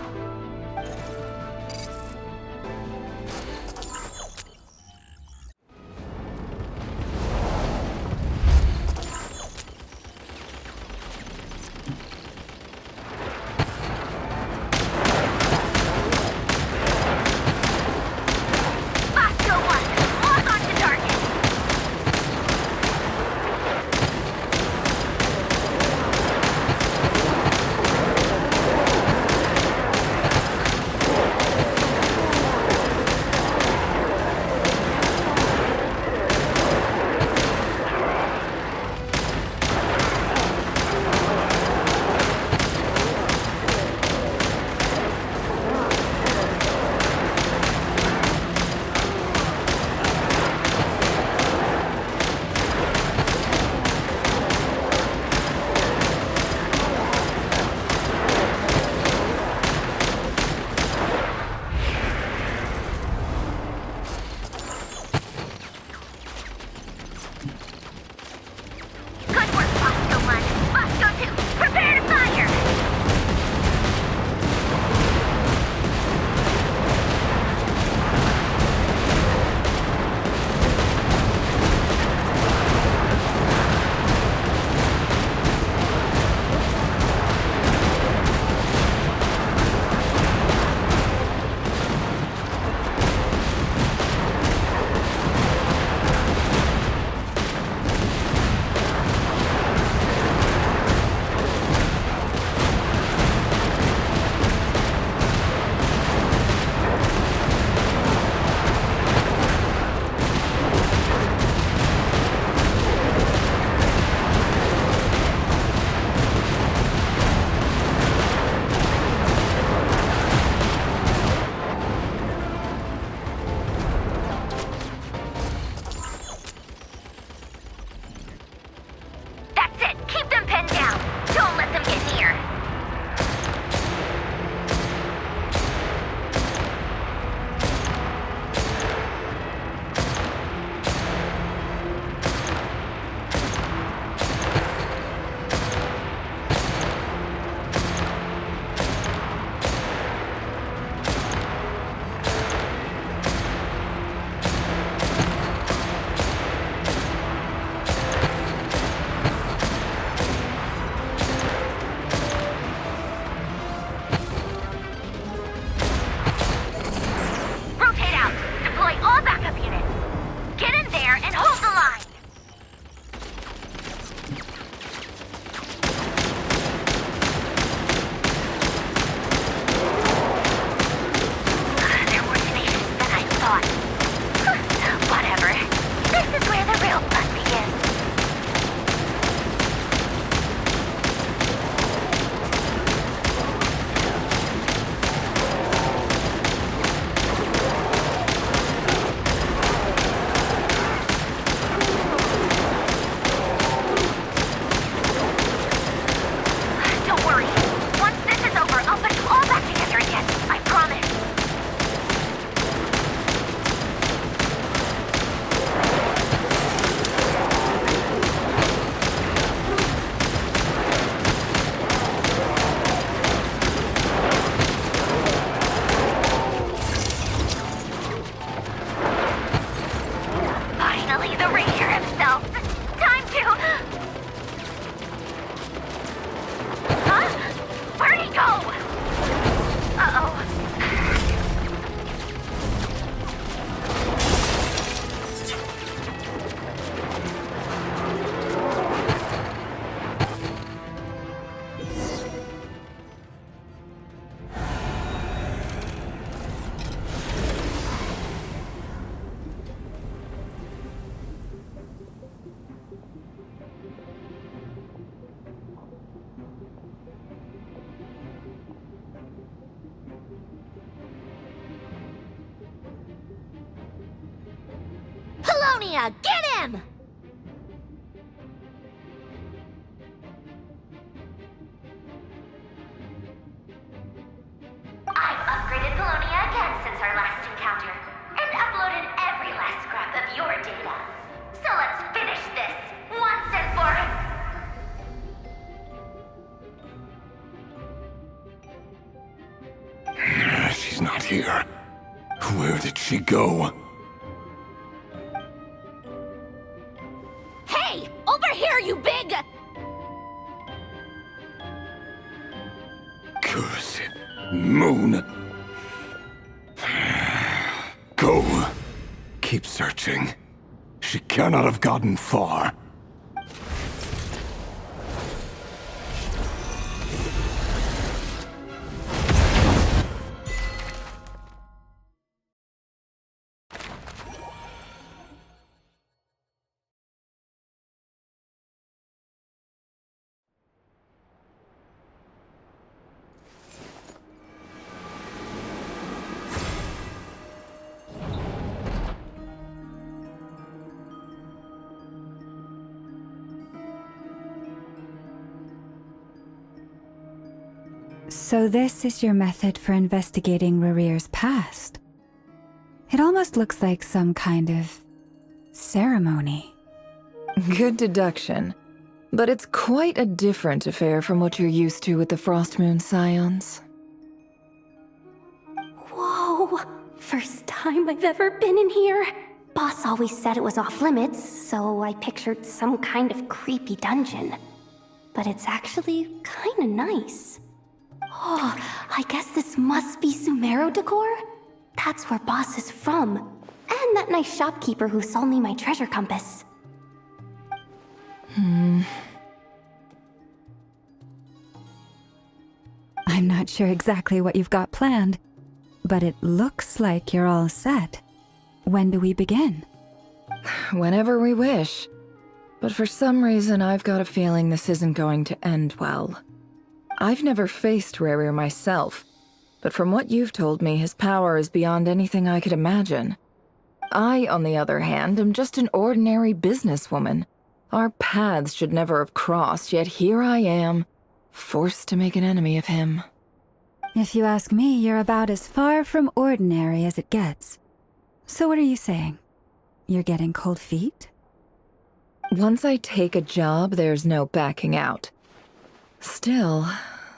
Polonia, get him! I've upgraded Polonia again since our last encounter, and uploaded every last scrap of of your data. So let's finish this once and for She's not here. Where did she go? Hey! Over here, you big... Curse it. Moon. Go. Keep searching. She cannot have gotten far. So this is your method for investigating Rarir's past? It almost looks like some kind of ceremony. Good deduction. But it's quite a different affair from what you're used to with the Frost Moon Scions. Whoa! First time I've ever been in here. Boss always said it was off limits, so I pictured some kind of creepy dungeon. But it's actually kinda nice. Oh, I guess this must be Sumero decor? That's where Boss is from. And that nice shopkeeper who sold me my treasure compass. I'm not sure exactly what you've got planned, but it looks like you're all set. When do we begin? Whenever we wish. But for some reason, I've got a feeling this isn't going to end well. I've never faced Rarir myself, but from what you've told me, his power is beyond anything I could imagine. I, on the other hand, am just an ordinary businesswoman. Our paths should never have crossed, yet here I am, forced to make an enemy of him. If you ask me, you're about as far from ordinary as it gets. So what are you saying? You're getting cold feet? Once I take a job, there's no backing out. Still,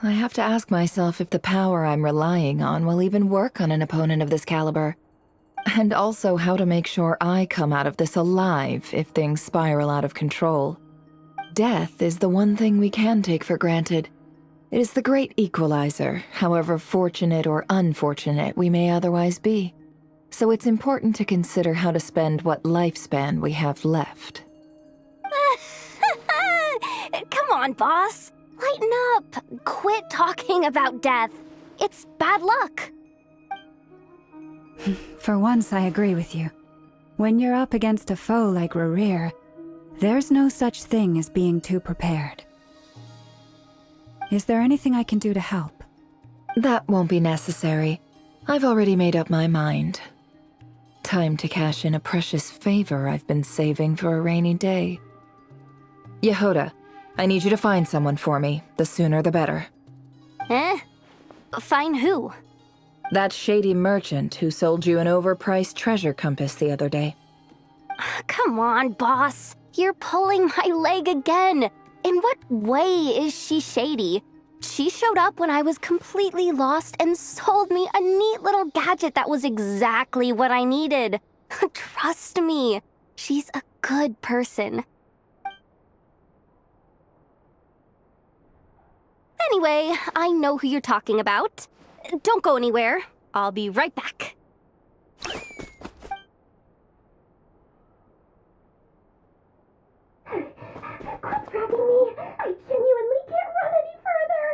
I have to ask myself if the power I'm relying on will even work on an opponent of this caliber. And also how to make sure I come out of this alive if things spiral out of control. Death is the one thing we can take for granted. It is the great equalizer, however fortunate or unfortunate we may otherwise be. So it's important to consider how to spend what lifespan we have left. Come on, boss. Lighten up. Quit talking about death. It's bad luck. For once, I agree with you. When you're up against a foe like Rarir, there's no such thing as being too prepared. Is there anything I can do to help? That won't be necessary. I've already made up my mind. Time to cash in a precious favor I've been saving for a rainy day. Yehoda, I need you to find someone for me. The sooner the better. Find who? That shady merchant who sold you an overpriced treasure compass the other day. Come on, boss. You're pulling my leg again. In what way is she shady? She showed up when I was completely lost and sold me a neat little gadget that was exactly what I needed. Trust me, she's a good person. Anyway, I know who you're talking about. Don't go anywhere. I'll be right back. Quit dragging me. I genuinely can't run any further.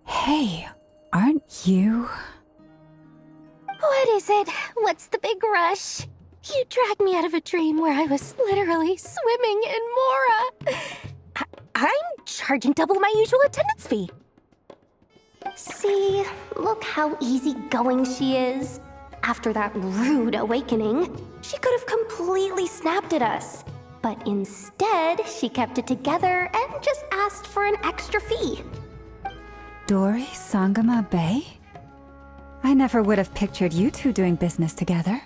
Hey, aren't you? What is it? What's the big rush? You dragged me out of a dream where I was literally swimming in Mora. I'm charging double my usual attendance fee. See, look how easygoing she is. After that rude awakening, she could have completely snapped at us. But instead, she kept it together and just asked for an extra fee. Dori Sangama Bay? I never would have pictured you two doing business together.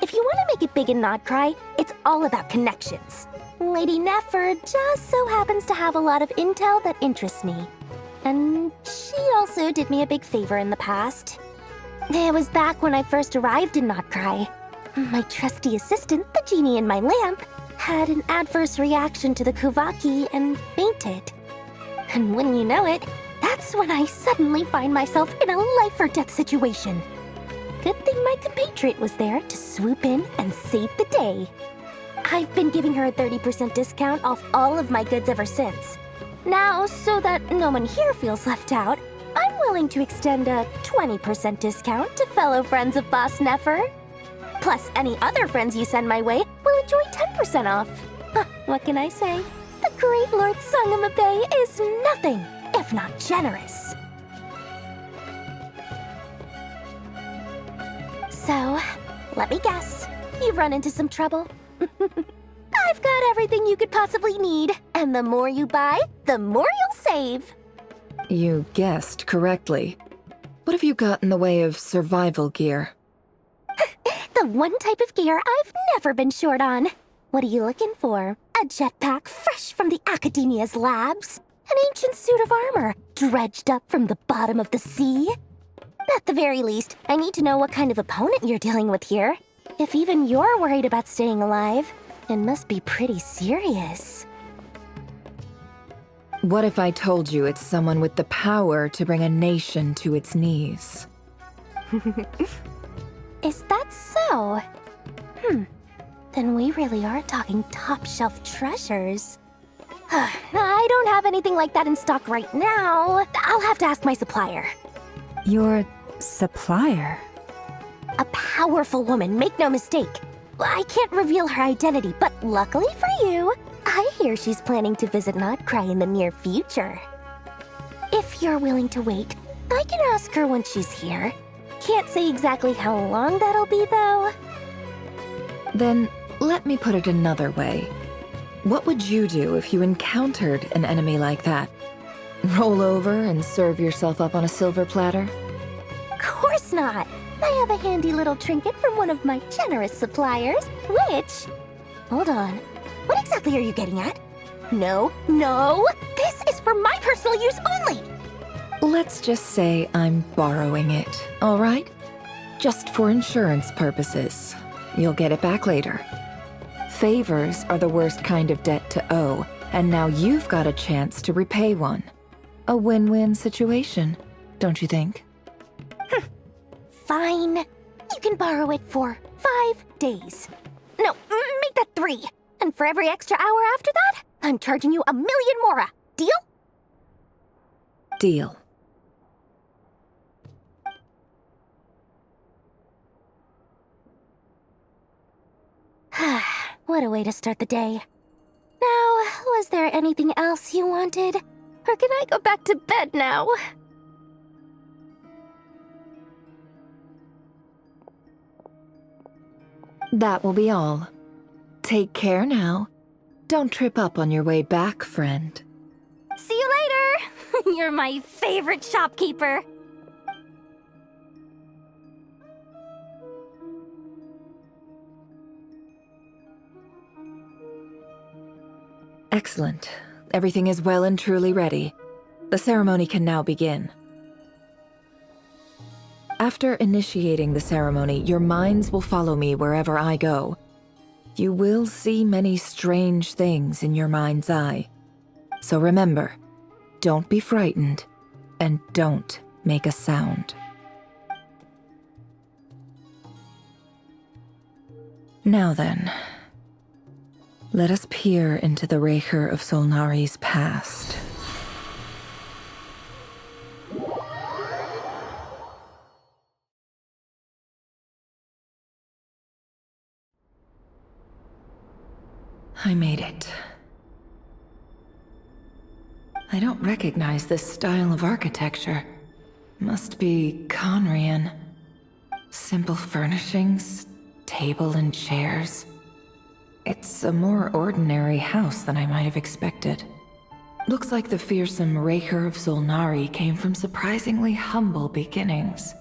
If you want to make it big in Nod-Krai, it's all about connections. Lady Nefer just so happens to have a lot of intel that interests me. And she also did me a big favor in the past. It was back when I first arrived in Nod-Krai. My trusty assistant, the genie in my lamp, had an adverse reaction to the Kuvaki and fainted. And wouldn't you know it, that's when I suddenly find myself in a life-or-death situation. Good thing my compatriot was there to swoop in and save the day. I've been giving her a 30% discount off all of my goods ever since. Now, so that no one here feels left out, I'm willing to extend a 20% discount to fellow friends of Boss Nefer. Plus, any other friends you send my way will enjoy 10% off. What can I say? The great Lord Sangama Bay is nothing if not generous. So, let me guess. You've run into some trouble? I've got everything you could possibly need, and the more you buy, the more you'll save. You guessed correctly. What have you got in the way of survival gear? The one type of gear I've never been short on. What are you looking for? A jetpack fresh from the Academia's labs? An ancient suit of armor dredged up from the bottom of the sea? At the very least, I need to know what kind of opponent you're dealing with here. If even you're worried about staying alive, it must be pretty serious. What if I told you it's someone with the power to bring a nation to its knees? Is that so? Then we really are talking top-shelf treasures. I don't have anything like that in stock right now. I'll have to ask my supplier. Your supplier? A powerful woman, make no mistake. I can't reveal her identity, but luckily for you, I hear she's planning to visit Nod-Krai in the near future. If you're willing to wait, I can ask her when she's here. Can't say exactly how long that'll be, though. Then, let me put it another way. What would you do if you encountered an enemy like that? Roll over and serve yourself up on a silver platter? Course not! I have a handy little trinket from one of my generous suppliers, which... Hold on. What exactly are you getting at? No, no! This is for my personal use only! Let's just say I'm borrowing it, all right? Just for insurance purposes. You'll get it back later. Favors are the worst kind of debt to owe, and now you've got a chance to repay one. A win-win situation, don't you think? Fine. You can borrow it for 5 days. No, make that 3. And for every extra hour after that, I'm charging you 1,000,000 mora. Deal? Deal. What a way to start the day. Now, was there anything else you wanted? Or can I go back to bed now? That will be all. Take care now. Don't trip up on your way back, friend. See you later! You're my favorite shopkeeper. Excellent. Everything is well and truly ready. The ceremony can now begin. After initiating the ceremony, your minds will follow me wherever I go. You will see many strange things in your mind's eye. So remember, don't be frightened, and don't make a sound. Now then, let us peer into the Raker of Solnari's past. I made it. I don't recognize this style of architecture. Must be Conrian. Simple furnishings, table and chairs. It's a more ordinary house than I might have expected. Looks like the fearsome Raker of Solnari came from surprisingly humble beginnings.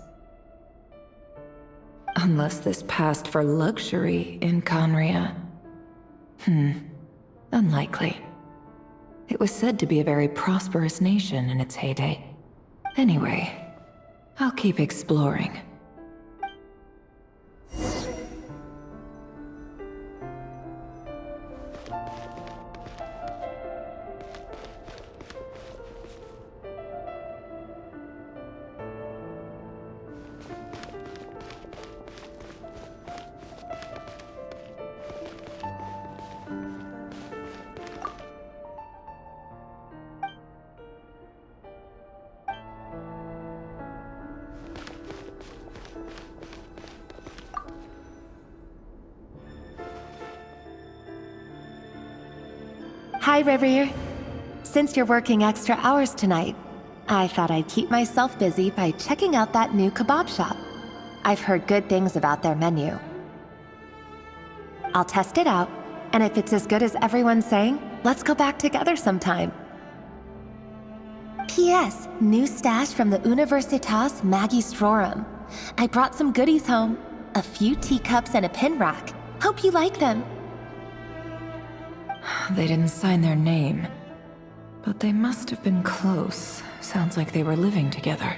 Unless this passed for luxury in Conria. Unlikely. It was said to be a very prosperous nation in its heyday. Anyway, I'll keep exploring. Hi, Rivier. Since you're working extra hours tonight, I thought I'd keep myself busy by checking out that new kebab shop. I've heard good things about their menu. I'll test it out, and if it's as good as everyone's saying, let's go back together sometime. P.S. New stash from the Universitas Magistrorum. I brought some goodies home. A few teacups and a pin rack. Hope you like them. They didn't sign their name, but they must have been close. Sounds like they were living together.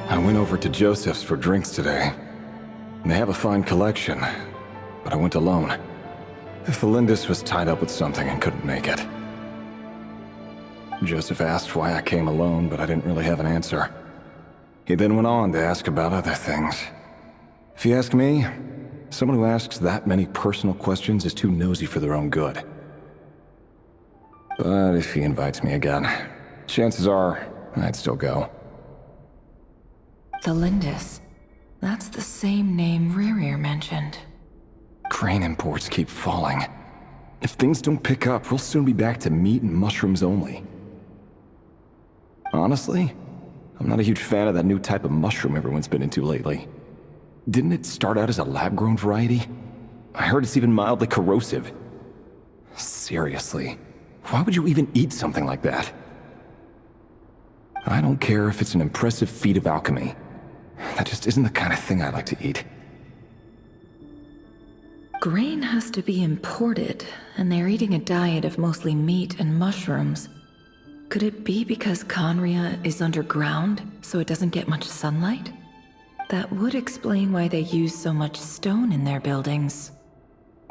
I went over to Joseph's for drinks today. They have a fine collection, but I went alone. Thelindis was tied up with something and couldn't make it. Joseph asked why I came alone, but I didn't really have an answer. He then went on to ask about other things. If you ask me, someone who asks that many personal questions is too nosy for their own good. But if he invites me again, chances are I'd still go. Thelindis. That's the same name Ririr mentioned. Crane imports keep falling. If things don't pick up, we'll soon be back to meat and mushrooms only. Honestly, I'm not a huge fan of that new type of mushroom everyone's been into lately. Didn't it start out as a lab-grown variety? I heard it's even mildly corrosive. Seriously, why would you even eat something like that? I don't care if it's an impressive feat of alchemy. That just isn't the kind of thing I like to eat. Grain has to be imported, and they're eating a diet of mostly meat and mushrooms. Could it be because Conria is underground, so it doesn't get much sunlight? That would explain why they use so much stone in their buildings.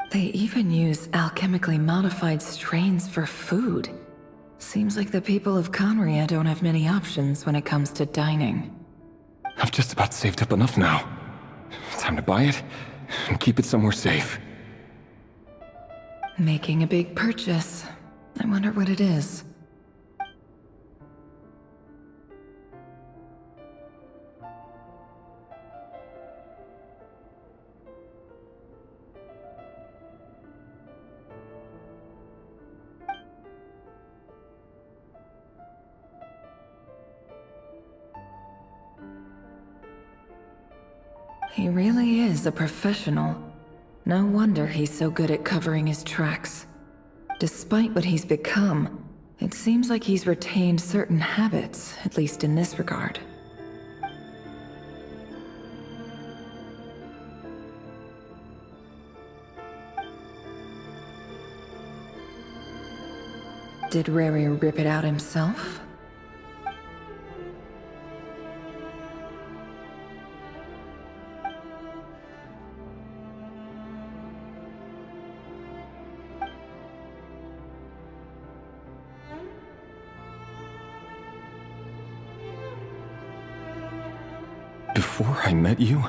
They even use alchemically modified strains for food. Seems like the people of Conria don't have many options when it comes to dining. I've just about saved up enough now. Time to buy it and keep it somewhere safe. Making a big purchase. I wonder what it is. He really is a professional. No wonder he's so good at covering his tracks. Despite what he's become, it seems like he's retained certain habits, at least in this regard. Did Rary rip it out himself? Before I met you,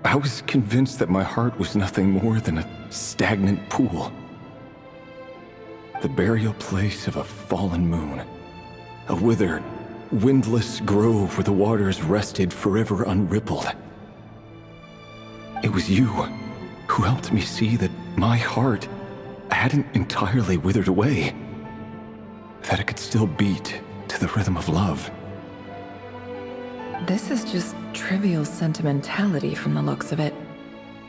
I was convinced that my heart was nothing more than a stagnant pool. The burial place of a fallen moon. A withered, windless grove where the waters rested forever unrippled. It was you who helped me see that my heart hadn't entirely withered away. That it could still beat to the rhythm of love. This is just trivial sentimentality from the looks of it.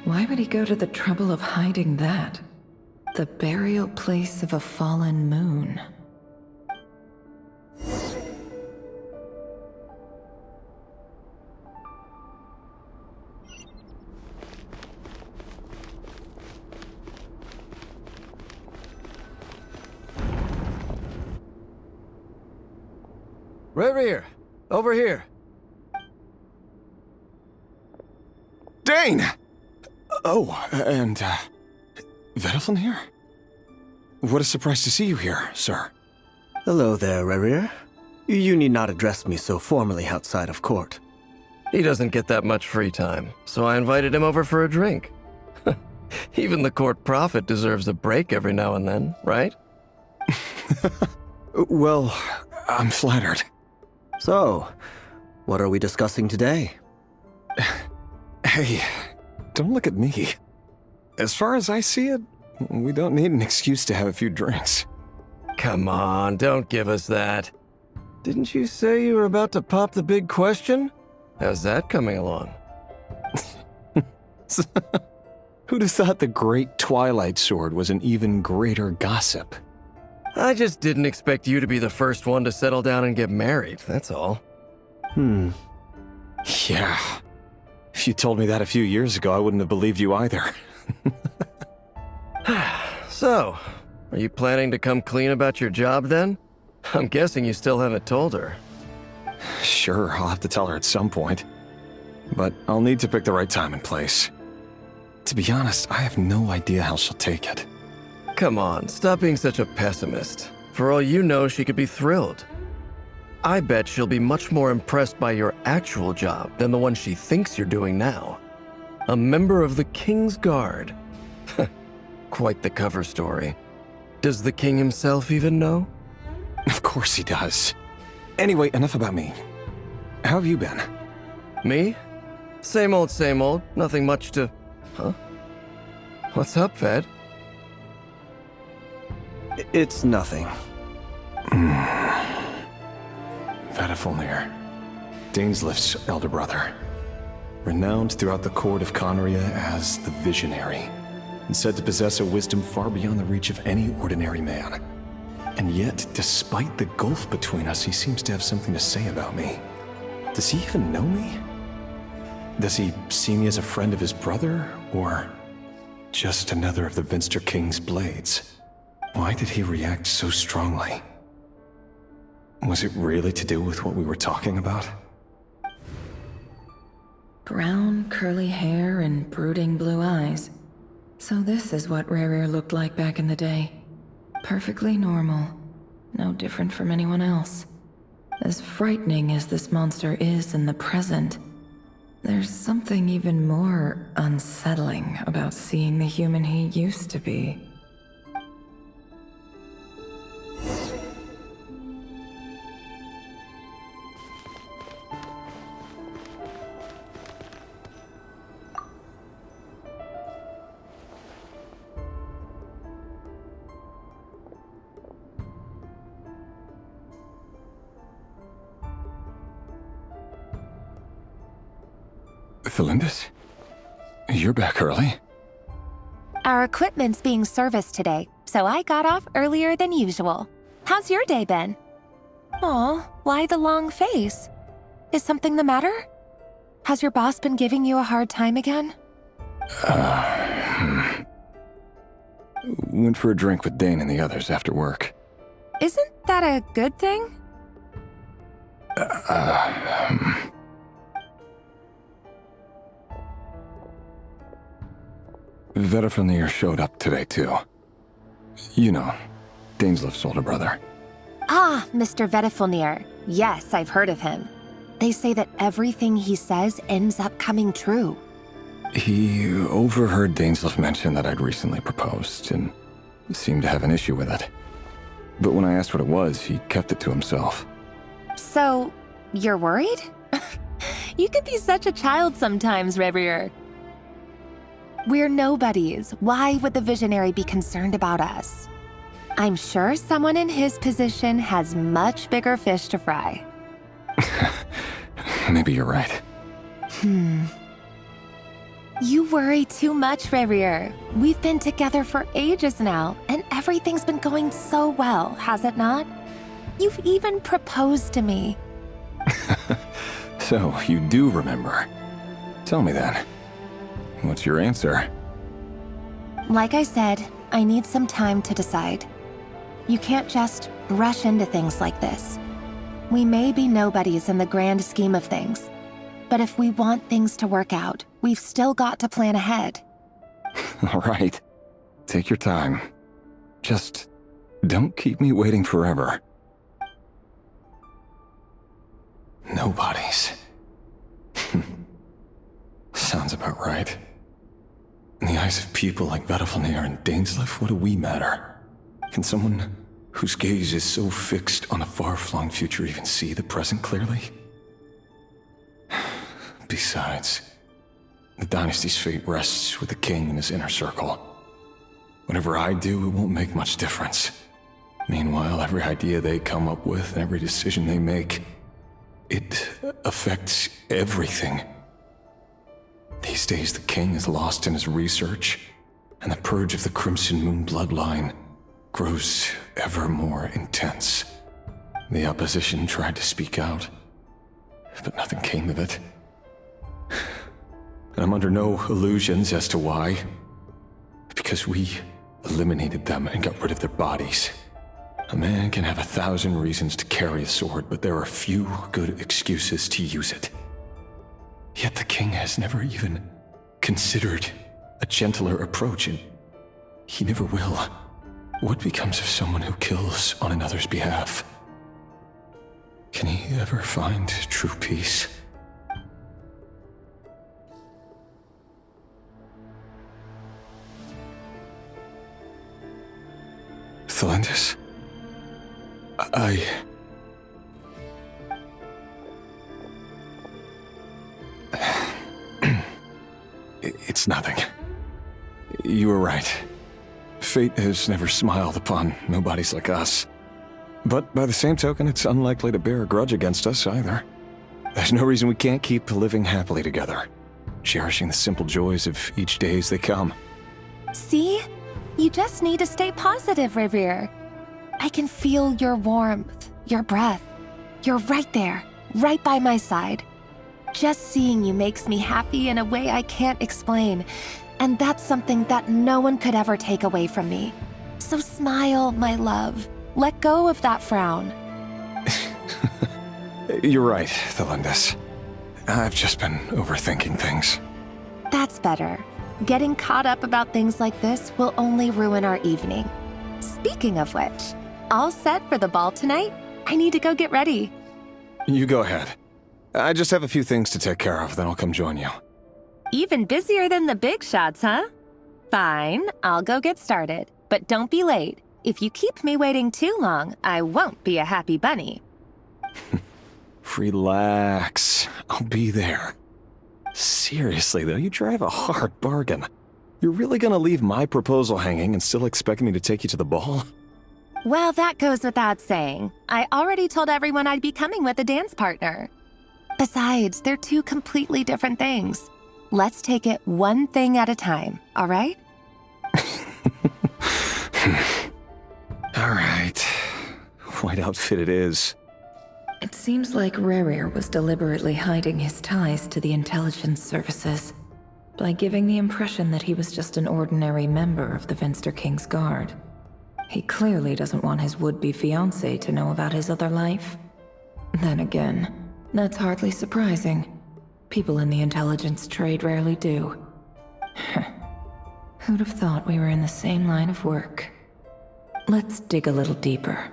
Why would he go to the trouble of hiding that? The burial place of a fallen moon. Reverie, over here. Dane! Oh, and, Vediflin here? What a surprise to see you here, sir. Hello there, Reverie. You need not address me so formally outside of court. He doesn't get that much free time, so I invited him over for a drink. Even the court prophet deserves a break every now and then, right? Well, I'm flattered. So, what are we discussing today? Hey, don't look at me. As far as I see it, we don't need an excuse to have a few drinks. Come on, don't give us that. Didn't you say you were about to pop the big question? How's that coming along? Who'd have thought the great Twilight Sword was an even greater gossip? I just didn't expect you to be the first one to settle down and get married, that's all. Yeah. If you told me that a few years ago, I wouldn't have believed you either. So, are you planning to come clean about your job then? I'm guessing you still haven't told her. Sure, I'll have to tell her at some point. But I'll need to pick the right time and place. To be honest, I have no idea how she'll take it. Come on, stop being such a pessimist. For all you know, she could be thrilled. I bet she'll be much more impressed by your actual job than the one she thinks you're doing now. A member of the King's Guard. Quite the cover story. Does the king himself even know? Of course he does. Anyway, enough about me. How have you been? Me? Same old, nothing much to... Huh? What's up, Ved? It's nothing. Vediflin, Dainslift's elder brother. Renowned throughout the court of Conria as the Visionary, and said to possess a wisdom far beyond the reach of any ordinary man. And yet, despite the gulf between us, he seems to have something to say about me. Does he even know me? Does he see me as a friend of his brother, or just another of the Vinster King's blades? Why did he react so strongly? Was it really to do with what we were talking about? Brown, curly hair and brooding blue eyes. So this is what Rerir looked like back in the day. Perfectly normal. No different from anyone else. As frightening as this monster is in the present, there's something even more unsettling about seeing the human he used to be. Felindis? You're back early? Our equipment's being serviced today, so I got off earlier than usual. How's your day been? Aw, why the long face? Is something the matter? Has your boss been giving you a hard time again? Went for a drink with Dane and the others after work. Isn't that a good thing? Vediflin showed up today, too. You know, Dainslift's older brother. Ah, Mr. Vediflin. Yes, I've heard of him. They say that everything he says ends up coming true. He overheard Dainslift mention that I'd recently proposed, and seemed to have an issue with it. But when I asked what it was, he kept it to himself. So, you're worried? You could be such a child sometimes, Reverie. We're nobodies. Why would the Visionary be concerned about us? I'm sure someone in his position has much bigger fish to fry. Maybe you're right. You worry too much, Rerir. We've been together for ages now, and everything's been going so well, has it not? You've even proposed to me. So, you do remember. Tell me then. What's your answer? Like I said, I need some time to decide. You can't just rush into things like this. We may be nobodies in the grand scheme of things, but if we want things to work out, we've still got to plan ahead. All right. Take your time. Just don't keep me waiting forever. Nobodies. Sounds about right. In the eyes of people like Vedalfnir and Dainsleif, what do we matter? Can someone whose gaze is so fixed on a far-flung future even see the present clearly? Besides, the dynasty's fate rests with the king and his inner circle. Whatever I do, it won't make much difference. Meanwhile, every idea they come up with and every decision they make, it affects everything. These days, the king is lost in his research, and the purge of the Crimson Moon bloodline grows ever more intense. The opposition tried to speak out, but nothing came of it. And I'm under no illusions as to why. Because we eliminated them and got rid of their bodies. A man can have 1,000 reasons to carry a sword, but there are few good excuses to use it. Yet the king has never even considered a gentler approach, and he never will. What becomes of someone who kills on another's behalf? Can he ever find true peace? Thelindis? It's nothing. You were right. Fate has never smiled upon nobodies like us. But by the same token, it's unlikely to bear a grudge against us either. There's no reason we can't keep living happily together, cherishing the simple joys of each day as they come. See? You just need to stay positive, Rerir. I can feel your warmth, your breath. You're right there, right by my side. Just seeing you makes me happy in a way I can't explain, and that's something that no one could ever take away from me. So smile, my love. Let go of that frown. You're right, Thelindis. I've just been overthinking things. That's better. Getting caught up about things like this will only ruin our evening. Speaking of which, all set for the ball tonight? I need to go get ready. You go ahead. I just have a few things to take care of, then I'll come join you. Even busier than the big shots, huh? Fine, I'll go get started. But don't be late. If you keep me waiting too long, I won't be a happy bunny. Relax. I'll be there. Seriously, though, you drive a hard bargain. You're really gonna leave my proposal hanging and still expect me to take you to the ball? Well, that goes without saying. I already told everyone I'd be coming with a dance partner. Besides, they're two completely different things. Let's take it one thing at a time, all right? All right. White outfit it is. It seems like Rerir was deliberately hiding his ties to the intelligence services by giving the impression that he was just an ordinary member of the Finster King's Guard. He clearly doesn't want his would-be fiancée to know about his other life. Then again, that's hardly surprising. People in the intelligence trade rarely do. Who'd have thought we were in the same line of work? Let's dig a little deeper.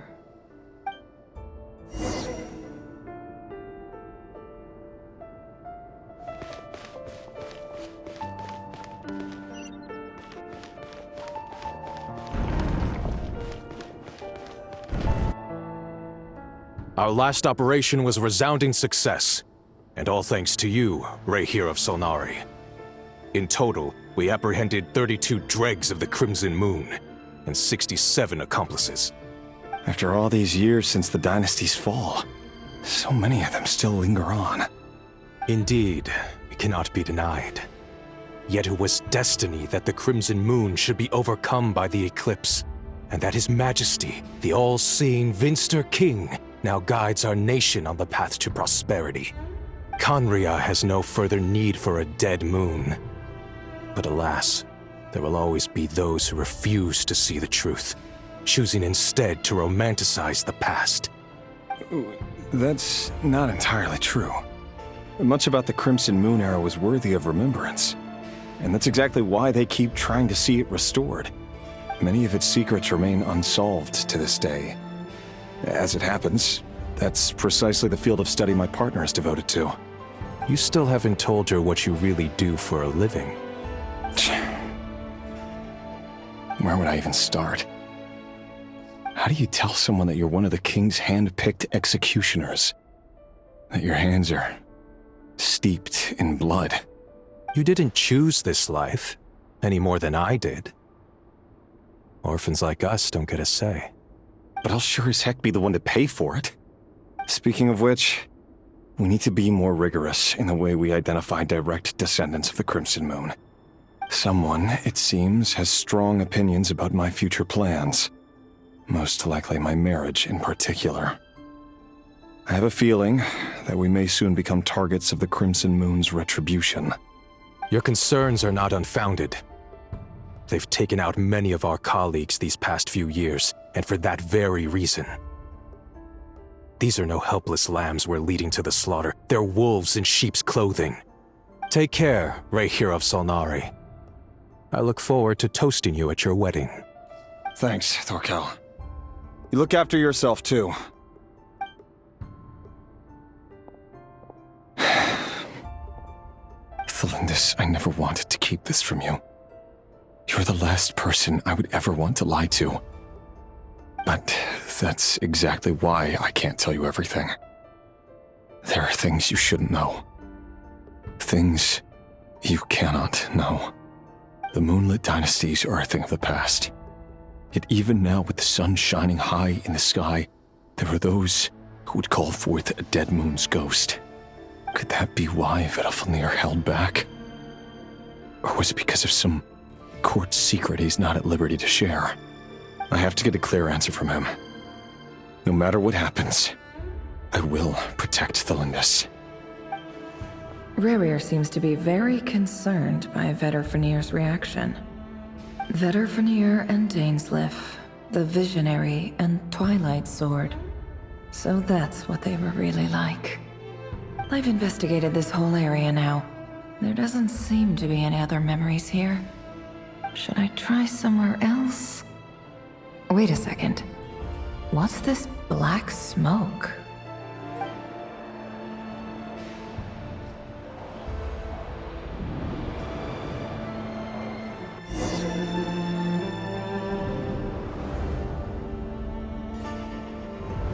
Our last operation was a resounding success, and all thanks to you, Rerir of Solnari. In total, we apprehended 32 dregs of the Crimson Moon, and 67 accomplices. After all these years since the dynasty's fall, so many of them still linger on. Indeed, it cannot be denied. Yet it was destiny that the Crimson Moon should be overcome by the eclipse, and that His Majesty, the all-seeing Vinster King, now guides our nation on the path to prosperity. Conria has no further need for a dead moon. But alas, there will always be those who refuse to see the truth, choosing instead to romanticize the past. That's not entirely true. Much about the Crimson Moon era was worthy of remembrance, and that's exactly why they keep trying to see it restored. Many of its secrets remain unsolved to this day. As it happens, that's precisely the field of study my partner is devoted to. You still haven't told her what you really do for a living. Where would I even start? How do you tell someone that you're one of the king's hand-picked executioners? That your hands are steeped in blood? You didn't choose this life, any more than I did. Orphans like us don't get a say. But I'll sure as heck be the one to pay for it. Speaking of which, we need to be more rigorous in the way we identify direct descendants of the Crimson Moon. Someone, it seems, has strong opinions about my future plans. Most likely my marriage in particular. I have a feeling that we may soon become targets of the Crimson Moon's retribution. Your concerns are not unfounded. They've taken out many of our colleagues these past few years, and for that very reason. These are no helpless lambs we're leading to the slaughter. They're wolves in sheep's clothing. Take care, Rayhir of Solnari. I look forward to toasting you at your wedding. Thanks, Thorkel. You look after yourself, too. Thelindis, I never wanted to keep this from you. You're the last person I would ever want to lie to. But that's exactly why I can't tell you everything. There are things you shouldn't know. Things you cannot know. The moonlit dynasties are a thing of the past. Yet even now, with the sun shining high in the sky, there are those who would call forth a dead moon's ghost. Could that be why Vedalfnir held back? Or was it because of some court secret he's not at liberty to share? I have to get a clear answer from him. No matter what happens, I will protect Thelindis. Rerir seems to be very concerned by Vedalfnir's reaction. Vedalfnir and Dainsleif, the Visionary and Twilight Sword. So that's what they were really like. I've investigated this whole area now. There doesn't seem to be any other memories here. Should I try somewhere else? Wait a second. What's this black smoke?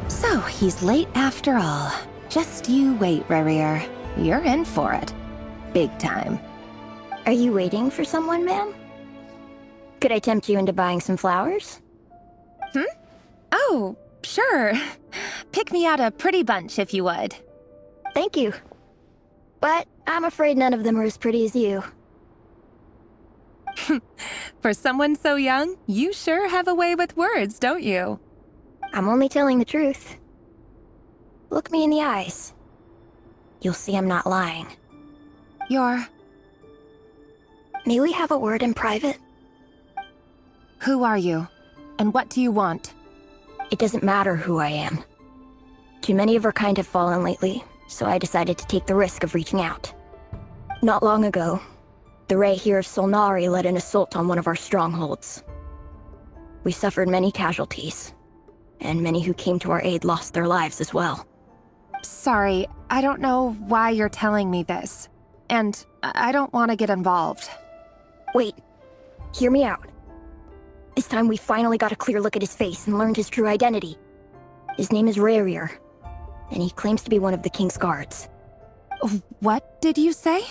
So, he's late after all. Just you wait, Rerir. You're in for it. Big time. Are you waiting for someone, ma'am? Could I tempt you into buying some flowers? Oh, sure. Pick me out a pretty bunch if you would. Thank you. But I'm afraid none of them are as pretty as you. For someone so young, you sure have a way with words, don't you? I'm only telling the truth. Look me in the eyes. You'll see I'm not lying. May we have a word in private? Who are you? And what do you want? It doesn't matter who I am. Too many of our kind have fallen lately, so I decided to take the risk of reaching out. Not long ago, the Rayhir of Solnari led an assault on one of our strongholds. We suffered many casualties, and many who came to our aid lost their lives as well. Sorry, I don't know why you're telling me this. And I don't want to get involved. Wait, hear me out. This time we finally got a clear look at his face and learned his true identity. His name is Rayhir, and he claims to be one of the King's guards. What did you say?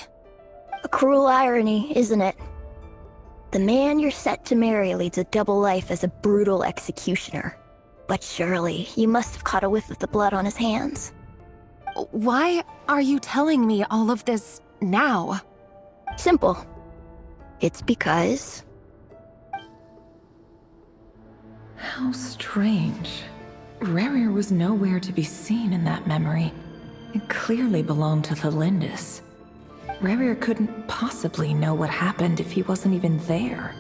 A cruel irony, isn't it? The man you're set to marry leads a double life as a brutal executioner. But surely, you must have caught a whiff of the blood on his hands. Why are you telling me all of this now? Simple. It's because... How strange. Rerir was nowhere to be seen in that memory. It clearly belonged to the Lindis. Rerir couldn't possibly know what happened if he wasn't even there.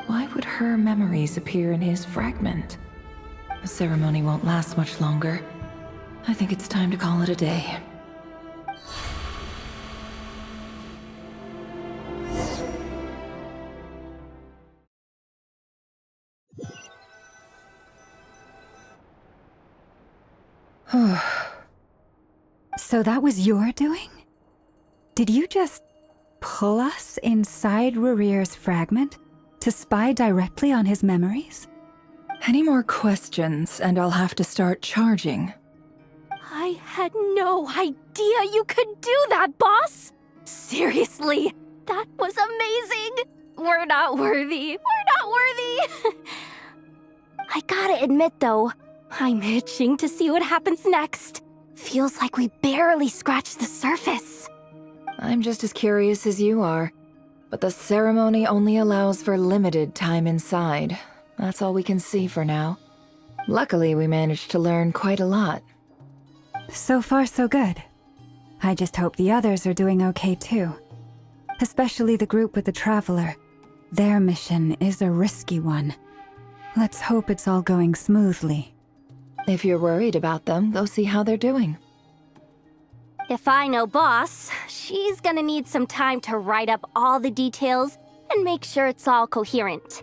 Why would her memories appear in his fragment? The ceremony won't last much longer. I think it's time to call it a day. So that was your doing? Did you just pull us inside Rerir's fragment to spy directly on his memories? Any more questions, and I'll have to start charging. I had no idea you could do that, boss! Seriously, that was amazing! We're not worthy. We're not worthy! I gotta admit, though, I'm itching to see what happens next. Feels like we barely scratched the surface. I'm just as curious as you are, but the ceremony only allows for limited time inside. That's all we can see for now. Luckily, we managed to learn quite a lot. So far, so good. I just hope the others are doing okay too. Especially the group with the Traveler. Their mission is a risky one. Let's hope it's all going smoothly. If you're worried about them, go see how they're doing. If I know boss, she's gonna need some time to write up all the details and make sure it's all coherent.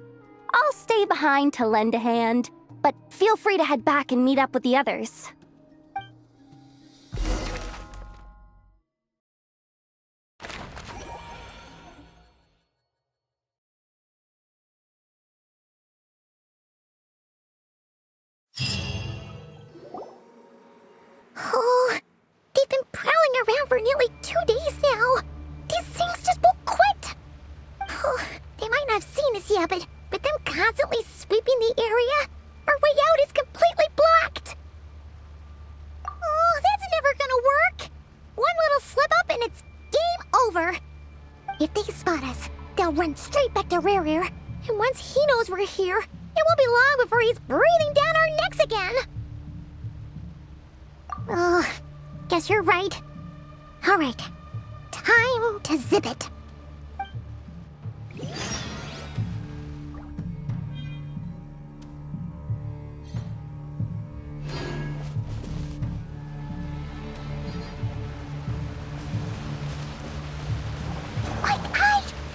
I'll stay behind to lend a hand, but feel free to head back and meet up with the others. Oh, they've been prowling around for nearly 2 days now. These things just won't quit. Oh, they might not have seen us yet, but them constantly sweeping the area, our way out is completely blocked. Oh, that's never gonna work. One little slip up and it's game over. If they spot us, they'll run straight back to Rerir, and once he knows we're here, it won't be long before he's breathing down our necks again. Oh, guess you're right. All right, time to zip it.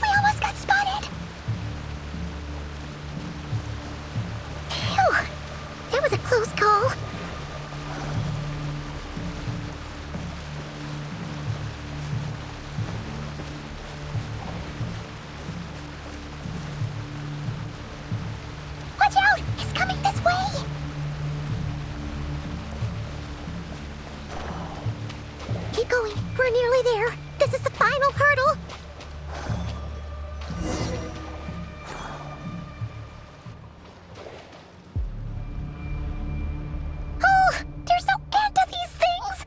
We almost got spotted. Phew, that was a close call. Watch out! It's coming this way! Keep going. We're nearly there. This is the final hurdle. Oh, there's no end to these things!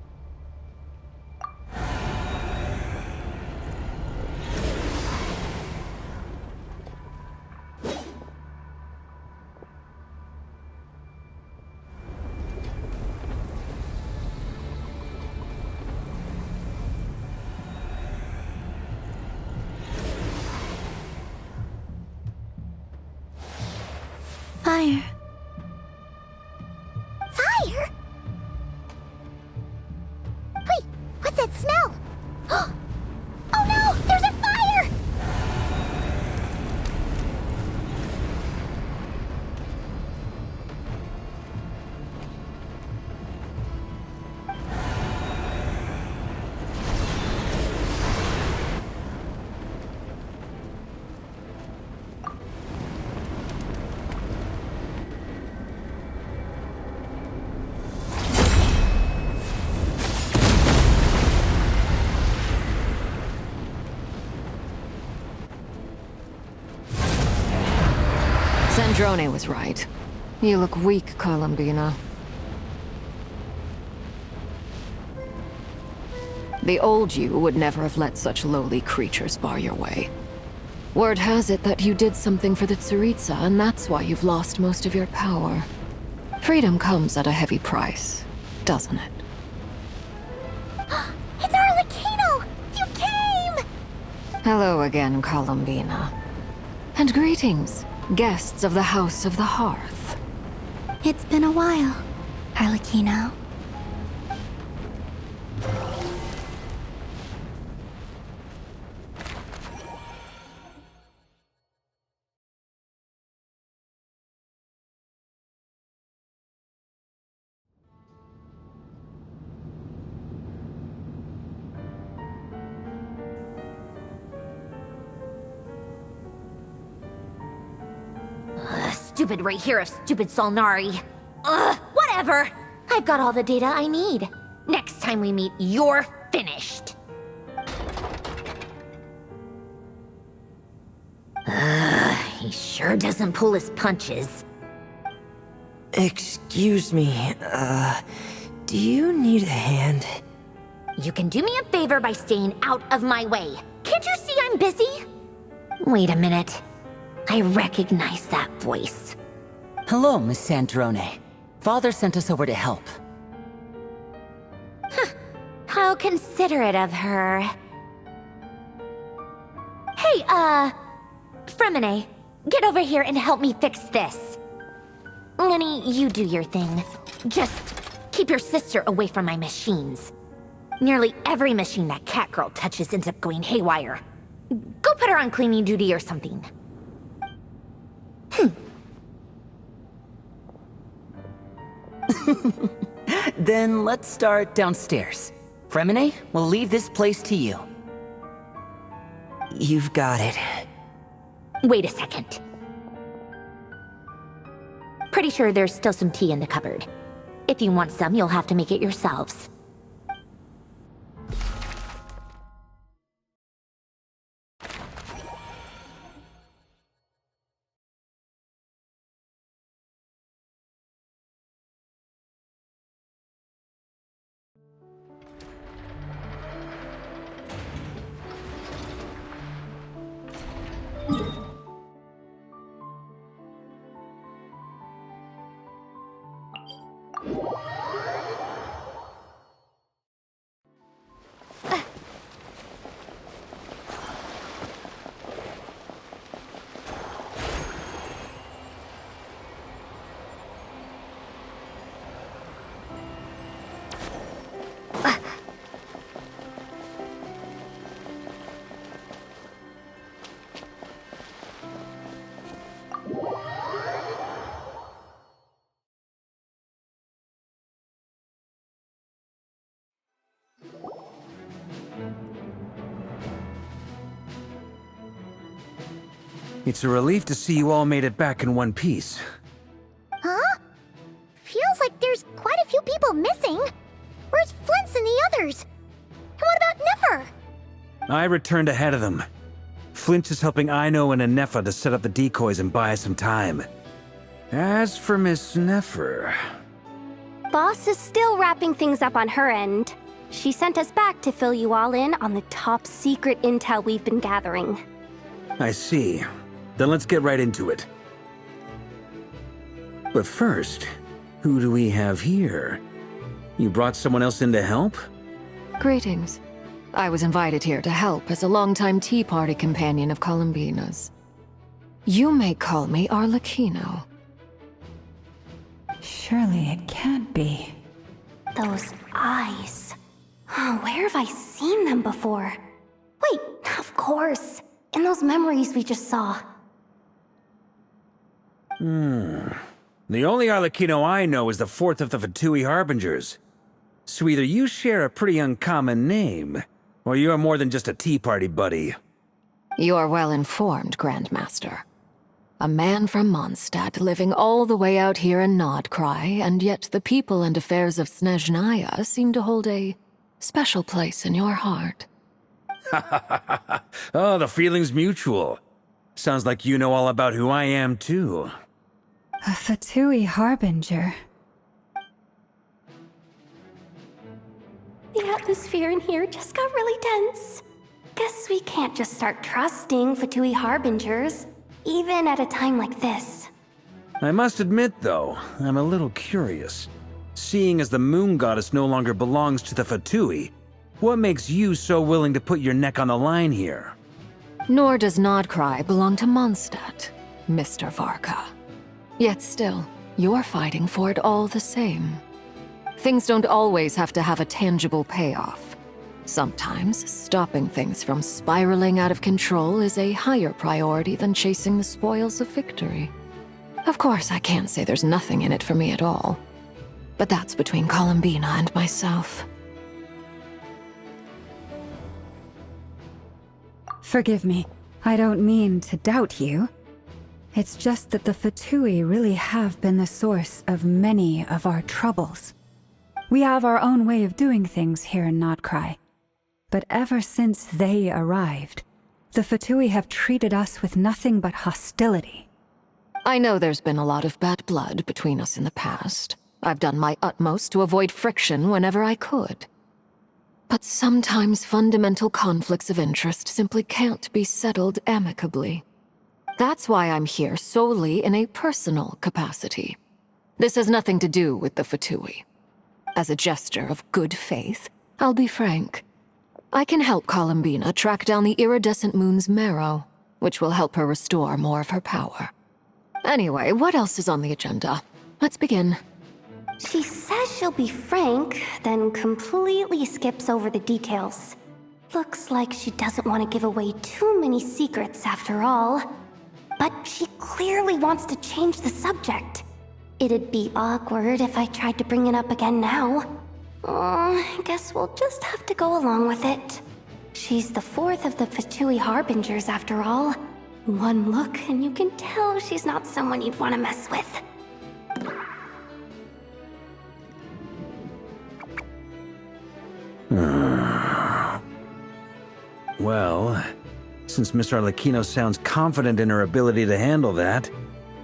Drone was right. You look weak, Columbina. The old you would never have let such lowly creatures bar your way. Word has it that you did something for the Tsaritsa, and that's why you've lost most of your power. Freedom comes at a heavy price, doesn't it? It's Arlecchino! You came! Hello again, Columbina. And greetings, guests of the House of the Hearth. It's been a while, Arlecchino. Stupid right here of stupid Solnari. Ugh, whatever! I've got all the data I need. Next time we meet, you're finished. He sure doesn't pull his punches. Excuse me, do you need a hand? You can do me a favor by staying out of my way. Can't you see I'm busy? Wait a minute. I recognize that voice. Hello, Miss Sandrone. Father sent us over to help. How considerate of her. Hey, Fremine, get over here and help me fix this. Lenny, you do your thing. Just keep your sister away from my machines. Nearly every machine that cat girl touches ends up going haywire. Go put her on cleaning duty or something. Then let's start downstairs. Fremine, we'll leave this place to you. You've got it. Wait a second. Pretty sure there's still some tea in the cupboard. If you want some, you'll have to make it yourselves. It's a relief to see you all made it back in one piece. Huh? Feels like there's quite a few people missing. Where's Flint's and the others? And what about Nefer? I returned ahead of them. Flint is helping Aino and Anefa to set up the decoys and buy us some time. As for Miss Nefer... Boss is still wrapping things up on her end. She sent us back to fill you all in on the top secret intel we've been gathering. I see. Then let's get right into it. But first, who do we have here? You brought someone else in to help? Greetings. I was invited here to help as a longtime Tea Party companion of Columbina's. You may call me Arlecchino. Surely it can't be. Those eyes. Oh, where have I seen them before? Wait, of course. In those memories we just saw. The only Arlecchino I know is the fourth of the Fatui Harbingers. So either you share a pretty uncommon name, or you're more than just a Tea Party buddy. You're well informed, Grandmaster. A man from Mondstadt living all the way out here in Nod-Krai, and yet the people and affairs of Snezhnaya seem to hold a special place in your heart. Oh, the feeling's mutual. Sounds like you know all about who I am, too. A Fatui harbinger. The atmosphere in here just got really tense. Guess we can't just start trusting Fatui harbingers, even at a time like this. I must admit, though, I'm a little curious. Seeing as the moon goddess no longer belongs to the Fatui, what makes you so willing to put your neck on the line here? Nor does Nod-Krai belong to Mondstadt, Mr. Varka. Yet still, you're fighting for it all the same. Things don't always have to have a tangible payoff. Sometimes, stopping things from spiraling out of control is a higher priority than chasing the spoils of victory. Of course, I can't say there's nothing in it for me at all. But that's between Columbina and myself. Forgive me. I don't mean to doubt you. It's just that the Fatui really have been the source of many of our troubles. We have our own way of doing things here in Nod-Krai. But ever since they arrived, the Fatui have treated us with nothing but hostility. I know there's been a lot of bad blood between us in the past. I've done my utmost to avoid friction whenever I could. But sometimes fundamental conflicts of interest simply can't be settled amicably. That's why I'm here solely in a personal capacity. This has nothing to do with the Fatui. As a gesture of good faith, I'll be frank. I can help Columbina track down the iridescent moon's marrow, which will help her restore more of her power. Anyway, what else is on the agenda? Let's begin. She says she'll be frank, then completely skips over the details. Looks like she doesn't want to give away too many secrets after all. But she clearly wants to change the subject. It'd be awkward if I tried to bring it up again now. I guess we'll just have to go along with it. She's the fourth of the Fatui harbingers after all. One look and you can tell she's not someone you'd want to mess with. Well, since Miss Arlecchino sounds confident in her ability to handle that,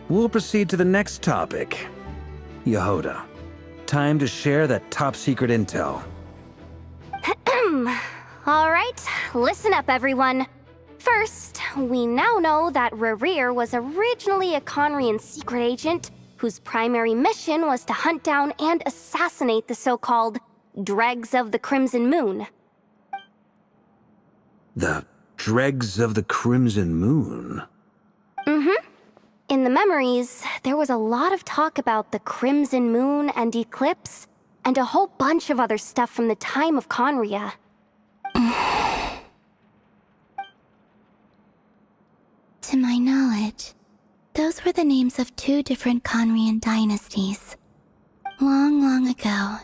we'll proceed to the next topic. Yehoda, time to share that top-secret intel. Alright, listen up everyone. First, we now know that Rerir was originally a Conrian secret agent whose primary mission was to hunt down and assassinate the so-called Dregs of the Crimson Moon. The Dregs of the Crimson Moon? Mm-hmm. In the memories, there was a lot of talk about the Crimson Moon and Eclipse, and a whole bunch of other stuff from the time of Conria. To my knowledge, those were the names of two different Conrian dynasties. Long, long ago,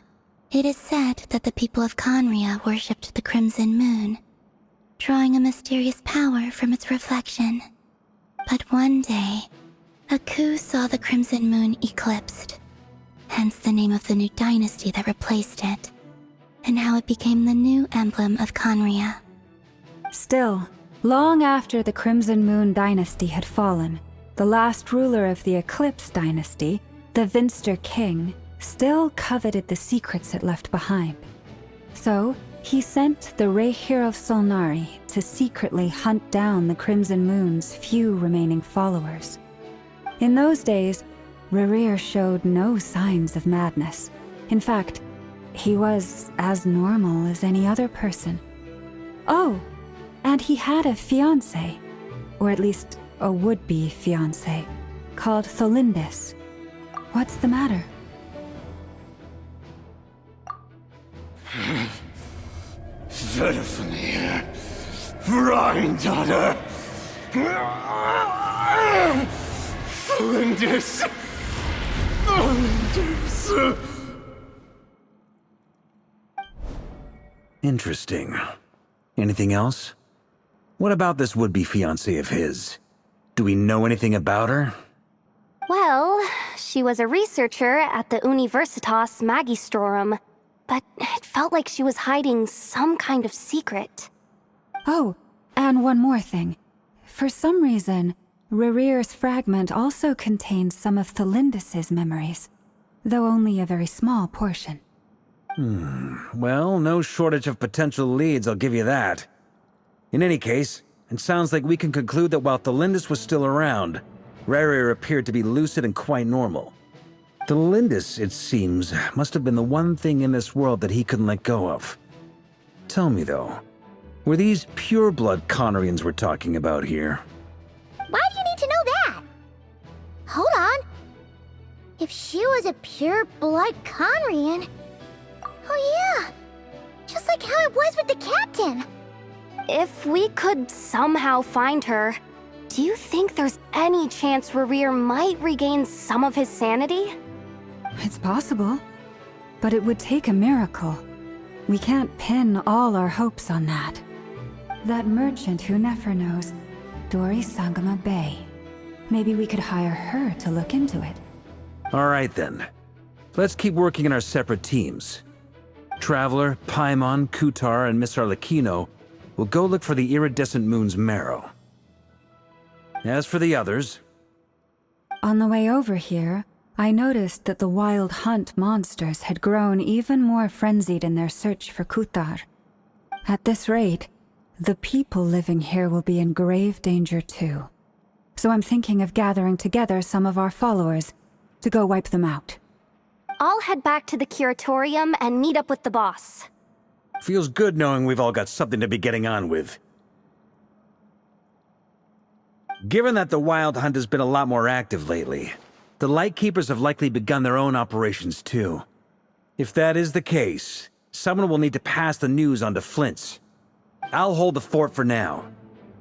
it is said that the people of Conria worshipped the Crimson Moon, drawing a mysterious power from its reflection. But one day, a coup saw the Crimson Moon eclipsed, hence the name of the new dynasty that replaced it, and how it became the new emblem of Conria. Still, long after the Crimson Moon dynasty had fallen, the last ruler of the Eclipse dynasty, the Vinster King, still coveted the secrets it left behind. So, he sent the Rehir of Solnari to secretly hunt down the Crimson Moon's few remaining followers. In those days, Rerir showed no signs of madness. In fact, he was as normal as any other person. Oh, and he had a fiancé, or at least a would-be fiancé, called Tholindis. What's the matter? Verfnir, Freindaughter, Flinders, Flinders. Interesting. Anything else? What about this would-be fiancé of his? Do we know anything about her? Well, she was a researcher at the Universitas Magistrorum, but it felt like she was hiding some kind of secret. Oh, and one more thing. For some reason, Rerir's fragment also contains some of Thelindis' memories, though only a very small portion. Well, no shortage of potential leads, I'll give you that. In any case, it sounds like we can conclude that while Thelindis was still around, Rerir appeared to be lucid and quite normal. Thelindis, it seems, must have been the one thing in this world that he couldn't let go of. Tell me, though, were these pure-blood Conorians we're talking about here? Why do you need to know that? Hold on. If she was a pure-blood Conrian... Oh yeah, just like how it was with the captain. If we could somehow find her, do you think there's any chance Rerir might regain some of his sanity? It's possible, but it would take a miracle. We can't pin all our hopes on that. That merchant who Nefer knows, Dori Sangama Bay. Maybe we could hire her to look into it. All right, then. Let's keep working in our separate teams. Traveler, Paimon, Kutar, and Miss Arlecchino will go look for the iridescent moon's marrow. As for the others... On the way over here, I noticed that the Wild Hunt monsters had grown even more frenzied in their search for Kutar. At this rate, the people living here will be in grave danger too. So I'm thinking of gathering together some of our followers to go wipe them out. I'll head back to the curatorium and meet up with the boss. Feels good knowing we've all got something to be getting on with. Given that the Wild Hunt has been a lot more active lately, the Lightkeepers have likely begun their own operations too. If that is the case, someone will need to pass the news on to Flint's. I'll hold the fort for now,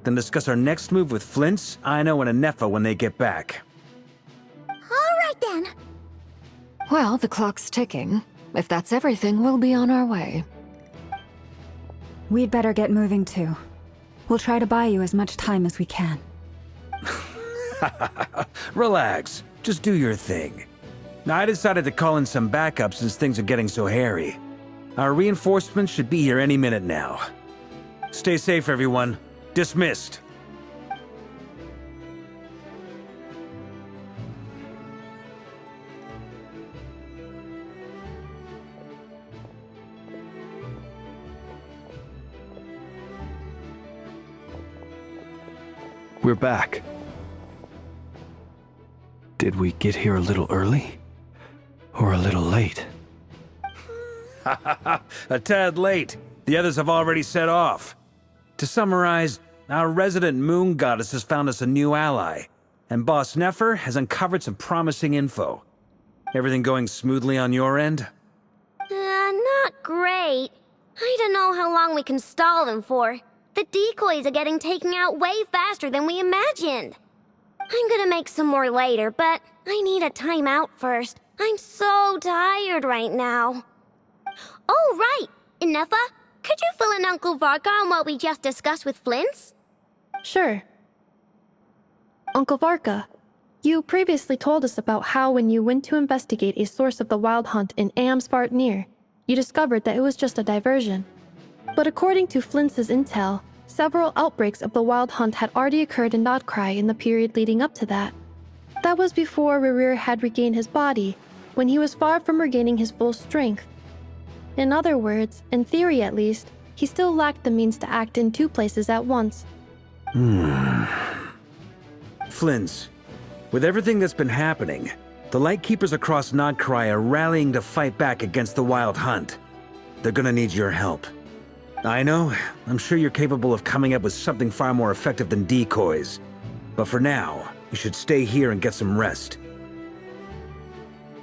then discuss our next move with Flint's, Aino, and Anefa when they get back. All right then. Well, the clock's ticking. If that's everything, we'll be on our way. We'd better get moving too. We'll try to buy you as much time as we can. Relax. Just do your thing. I decided to call in some backup since things are getting so hairy. Our reinforcements should be here any minute now. Stay safe, everyone. Dismissed. We're back. Did we get here a little early? Or a little late? A tad late. The others have already set off. To summarize, our resident moon goddess has found us a new ally, and Boss Nefer has uncovered some promising info. Everything going smoothly on your end? Not great. I don't know how long we can stall them for. The decoys are getting taken out way faster than we imagined. I'm gonna make some more later, but I need a timeout first. I'm so tired right now. Oh, right! Inefa, could you fill in Uncle Varka on what we just discussed with Flint's? Sure. Uncle Varka, you previously told us about how when you went to investigate a source of the Wild Hunt in Amsvartnir, you discovered that it was just a diversion. But according to Flint's intel, several outbreaks of the Wild Hunt had already occurred in Nod-Krai in the period leading up to that. That was before Rerir had regained his body, when he was far from regaining his full strength. In other words, in theory at least, he still lacked the means to act in two places at once. Flint's, with everything that's been happening, the Lightkeepers across Nod-Krai are rallying to fight back against the Wild Hunt. They're gonna need your help. I know, I'm sure you're capable of coming up with something far more effective than decoys. But for now, you should stay here and get some rest.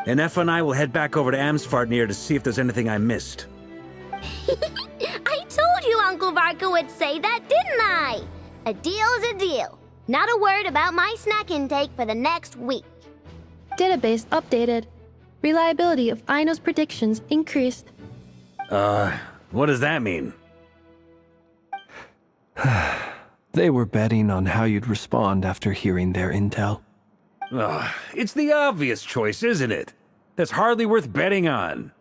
Anefa and I will head back over to Amsvartnir to see if there's anything I missed. I told you Uncle Varka would say that, didn't I? A deal is a deal. Not a word about my snack intake for the next week. Database updated. Reliability of Aino's predictions increased. What does that mean? They were betting on how you'd respond after hearing their intel. It's the obvious choice, isn't it? That's hardly worth betting on.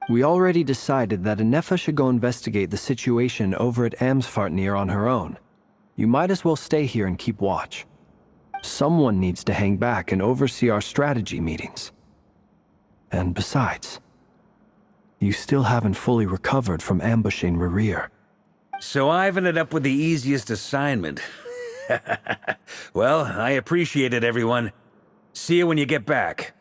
We already decided that Anefa should go investigate the situation over at Amsvartnir on her own. You might as well stay here and keep watch. Someone needs to hang back and oversee our strategy meetings. And besides, you still haven't fully recovered from ambushing Rerir. So I've ended up with the easiest assignment. Well, I appreciate it, everyone. See you when you get back.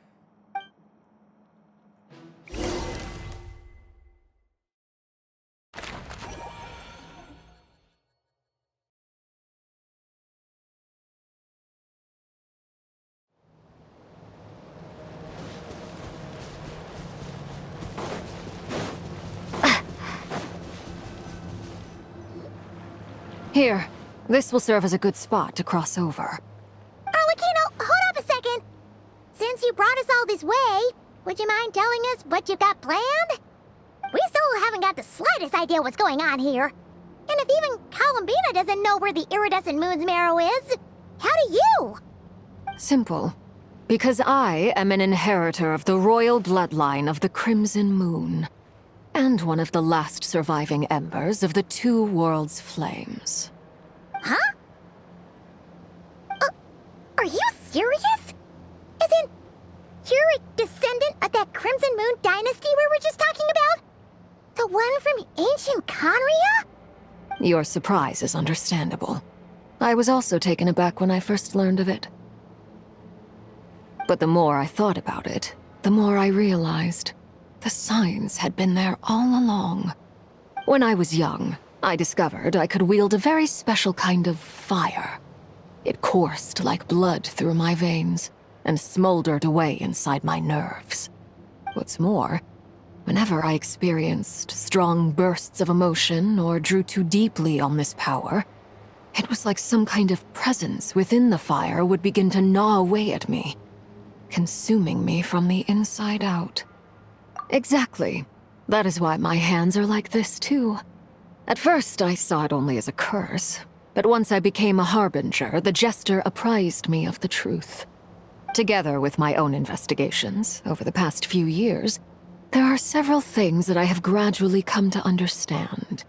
Here, this will serve as a good spot to cross over. Arlecchino, hold up a second. Since you brought us all this way, would you mind telling us what you got planned? We still haven't got the slightest idea what's going on here. And if even Columbina doesn't know where the iridescent moon's marrow is, how do you? Simple. Because I am an inheritor of the royal bloodline of the Crimson Moon, and one of the last surviving embers of the Two Worlds' flames. Huh? Are you serious? As in, you're a descendant of that Crimson Moon dynasty we were just talking about? The one from ancient Conria? Your surprise is understandable. I was also taken aback when I first learned of it. But the more I thought about it, the more I realized the signs had been there all along. When I was young, I discovered I could wield a very special kind of fire. It coursed like blood through my veins and smoldered away inside my nerves. What's more, whenever I experienced strong bursts of emotion or drew too deeply on this power, it was like some kind of presence within the fire would begin to gnaw away at me, consuming me from the inside out. Exactly. That is why my hands are like this, too. At first, I saw it only as a curse, but once I became a harbinger, the jester apprised me of the truth. Together with my own investigations, over the past few years, there are several things that I have gradually come to understand.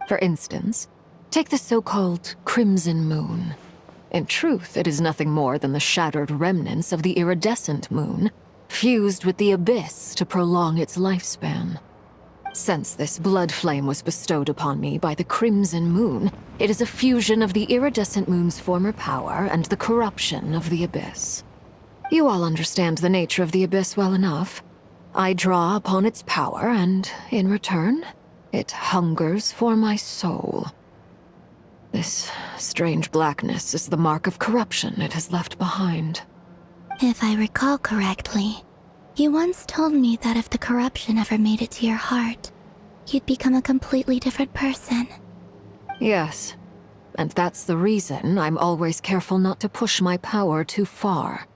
For instance, take the so-called Crimson Moon. In truth, it is nothing more than the shattered remnants of the iridescent moon, fused with the abyss to prolong its lifespan. Since this blood flame was bestowed upon me by the Crimson Moon, it is a fusion of the iridescent moon's former power and the corruption of the abyss. You all understand the nature of the abyss well enough. I draw upon its power, and in return, it hungers for my soul. This strange blackness is the mark of corruption it has left behind. If I recall correctly, you once told me that if the corruption ever made it to your heart, you'd become a completely different person. Yes, and that's the reason I'm always careful not to push my power too far.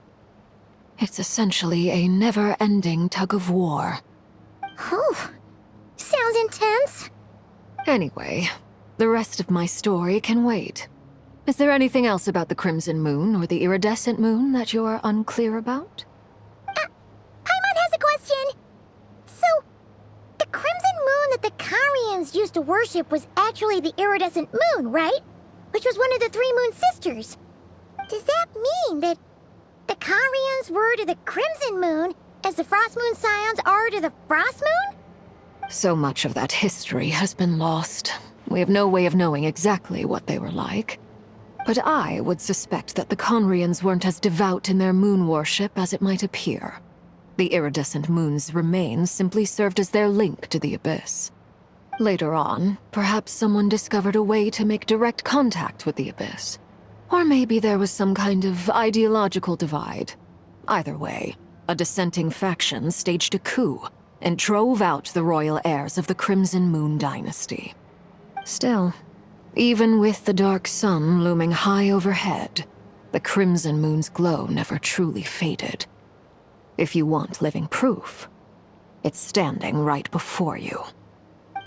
It's essentially a never-ending tug of war. Oh, sounds intense. Anyway, the rest of my story can wait. Is there anything else about the Crimson Moon or the Iridescent Moon that you're unclear about? Paimon has a question. So, the Crimson Moon that the Carians used to worship was actually the Iridescent Moon, right? Which was one of the three Moon Sisters. Does that mean that the Carians were to the Crimson Moon as the Frost Moon Scions are to the Frost Moon? So much of that history has been lost. We have no way of knowing exactly what they were like. But I would suspect that the Conrians weren't as devout in their moon worship as it might appear. The iridescent moon's remains simply served as their link to the abyss. Later on, perhaps someone discovered a way to make direct contact with the abyss. Or maybe there was some kind of ideological divide. Either way, a dissenting faction staged a coup and drove out the royal heirs of the Crimson Moon dynasty. Still, even with the dark sun looming high overhead, the Crimson Moon's glow never truly faded. If you want living proof, it's standing right before you.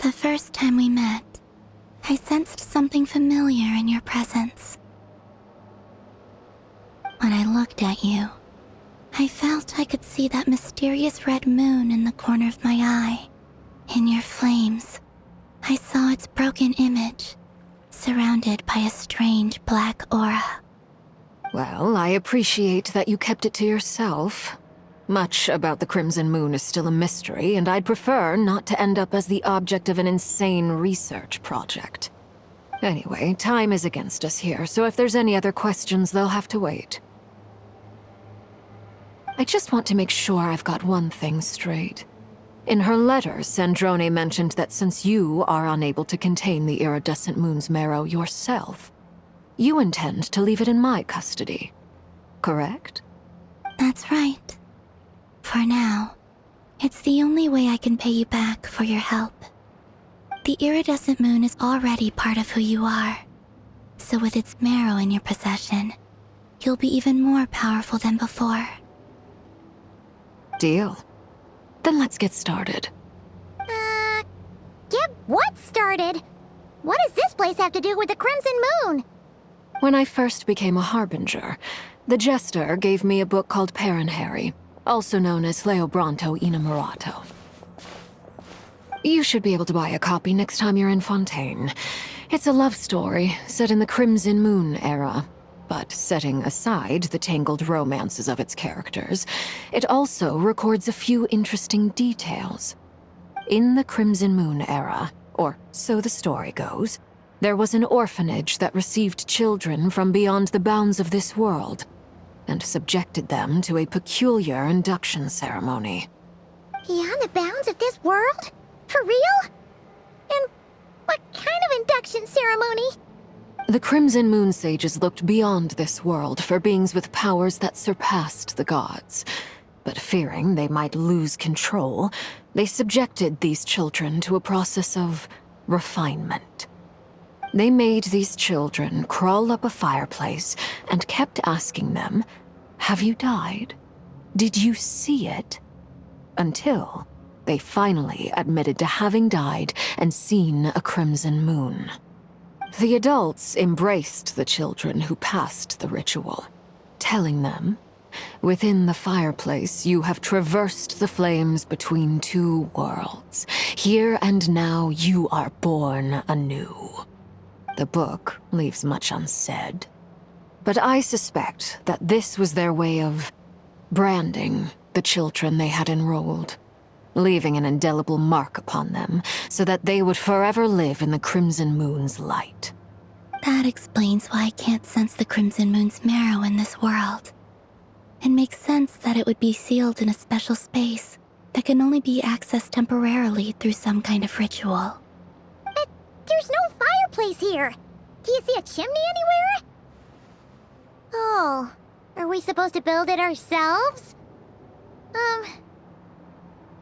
The first time we met, I sensed something familiar in your presence. When I looked at you, I felt I could see that mysterious red moon in the corner of my eye. In your flames, I saw its broken image, surrounded by a strange black aura. Well, I appreciate that you kept it to yourself. Much about the Crimson Moon is still a mystery, and I'd prefer not to end up as the object of an insane research project. Anyway, time is against us here, so if there's any other questions, they'll have to wait. I just want to make sure I've got one thing straight. In her letter, Sandrone mentioned that since you are unable to contain the iridescent moon's marrow yourself, you intend to leave it in my custody. Correct? That's right. For now, it's the only way I can pay you back for your help. The iridescent moon is already part of who you are, so with its marrow in your possession, you'll be even more powerful than before. Deal. Then let's get started. Get what started? What does this place have to do with the Crimson Moon? When I first became a Harbinger, the Jester gave me a book called Parenheri, also known as Leobranto Inamorato. You should be able to buy a copy next time you're in Fontaine. It's a love story set in the Crimson Moon era, but setting aside the tangled romances of its characters, it also records a few interesting details. In the Crimson Moon era, or so the story goes, there was an orphanage that received children from beyond the bounds of this world, and subjected them to a peculiar induction ceremony. Beyond the bounds of this world? For real? And what kind of induction ceremony? The Crimson Moon sages looked beyond this world for beings with powers that surpassed the gods. But fearing they might lose control, they subjected these children to a process of refinement. They made these children crawl up a fireplace and kept asking them, "Have you died? Did you see it?" Until they finally admitted to having died and seen a crimson moon. The adults embraced the children who passed the ritual, telling them, "Within the fireplace, you have traversed the flames between two worlds. Here and now, you are born anew." The book leaves much unsaid, but I suspect that this was their way of branding the children they had enrolled, leaving an indelible mark upon them so that they would forever live in the Crimson Moon's light. That explains why I can't sense the Crimson Moon's marrow in this world. It makes sense that it would be sealed in a special space that can only be accessed temporarily through some kind of ritual. But there's no fireplace here. Do you see a chimney anywhere? Oh, are we supposed to build it ourselves?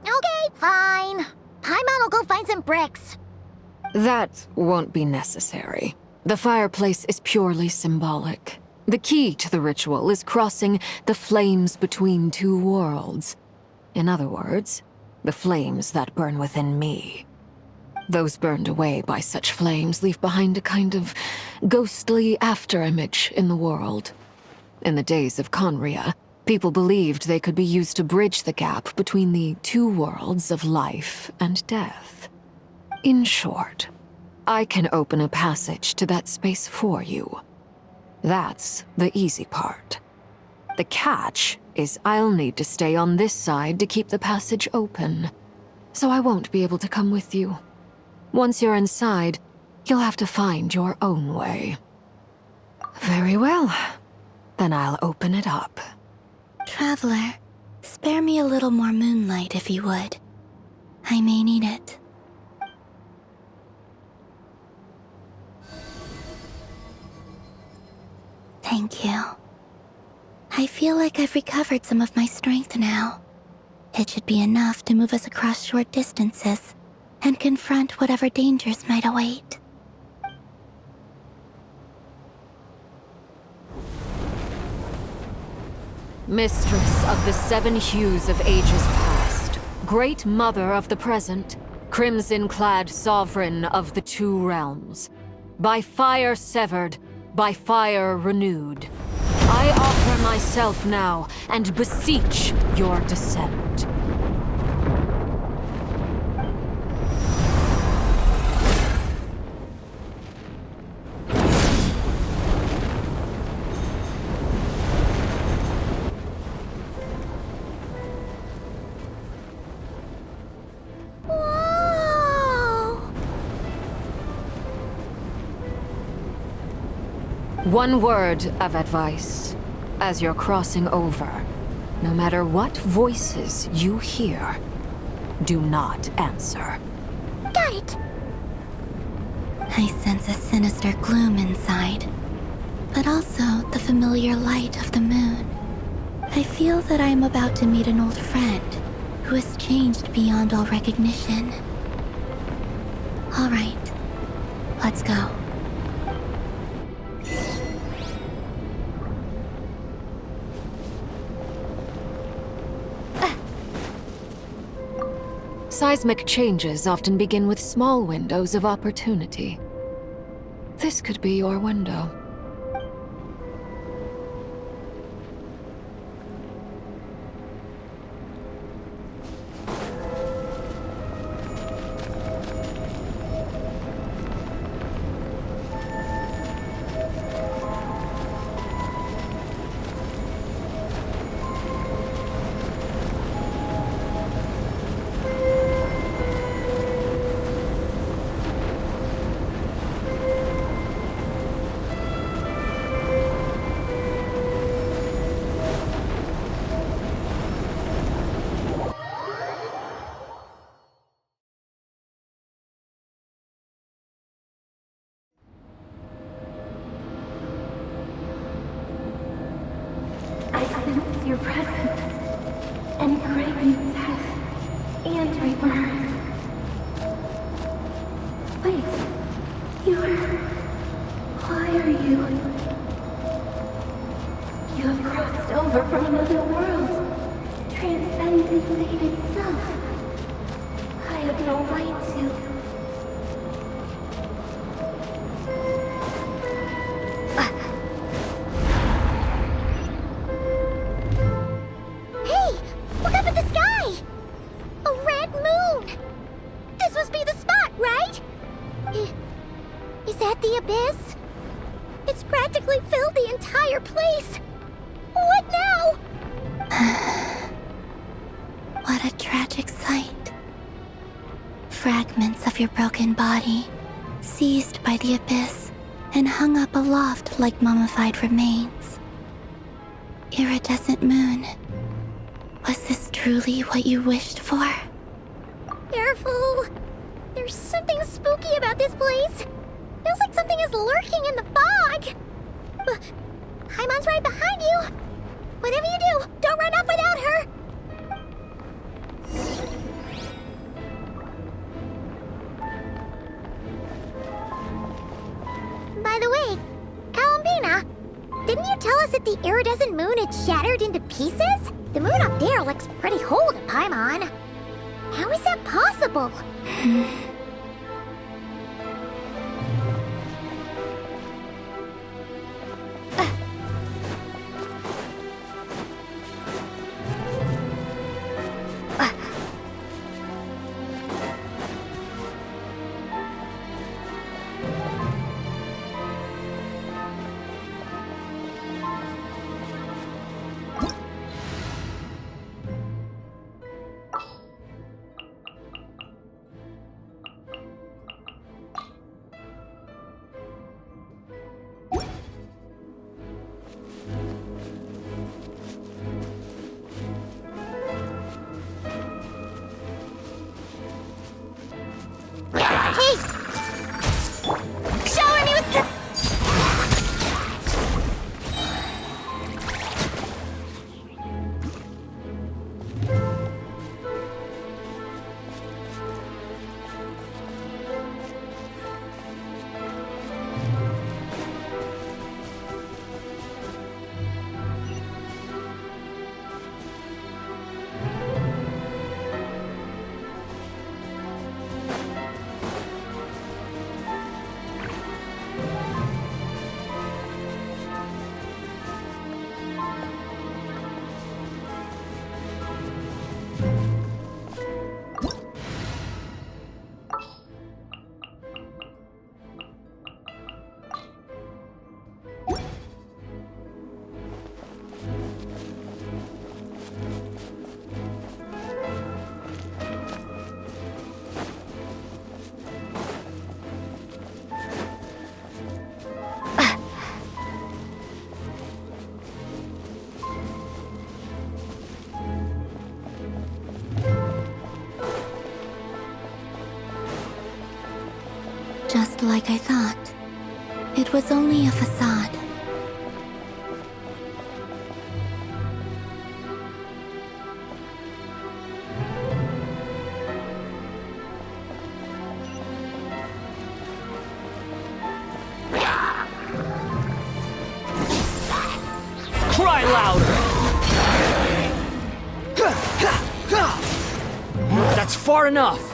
Okay, fine. Paimon will go find some bricks. That won't be necessary. The fireplace is purely symbolic. The key to the ritual is crossing the flames between two worlds. In other words, the flames that burn within me. Those burned away by such flames leave behind a kind of ghostly afterimage in the world. In the days of Conria, people believed they could be used to bridge the gap between the two worlds of life and death. In short, I can open a passage to that space for you. That's the easy part. The catch is I'll need to stay on this side to keep the passage open, so I won't be able to come with you. Once you're inside, you'll have to find your own way. Very well. Then I'll open it up. Traveler, spare me a little more moonlight if you would. I may need it. Thank you. I feel like I've recovered some of my strength now. It should be enough to move us across short distances and confront whatever dangers might await. Mistress of the seven hues of ages past, great mother of the present, crimson-clad sovereign of the two realms, by fire severed, by fire renewed, I offer myself now and beseech your descent. One word of advice. As you're crossing over, no matter what voices you hear, do not answer. Got it! I sense a sinister gloom inside, but also the familiar light of the moon. I feel that I am about to meet an old friend who has changed beyond all recognition. All right, let's go. Seismic changes often begin with small windows of opportunity. This could be your window. I sense your presence and crave you death and rebirth. Wait, why are you? You have crossed over from another world, transcended fate itself. I have no right to. Hey! Look up at the sky! A red moon! This must be the spot, right? Is that the abyss? It's practically filled the entire place! What now? What a tragic sight. Fragments of your broken body, seized by the abyss, and hung up aloft like mummified remains. Iridescent moon. Was this truly what you wished for? Careful! There's something spooky about this place. Feels like something is lurking in the fog. Paimon's right behind you. Whatever you do, don't run off without her. By the way, Columbina, didn't you tell us that the iridescent moon had shattered into pieces? The moon up there looks pretty whole to Paimon. How is that possible? Just like I thought. It was only a facade. Cry louder! That's far enough!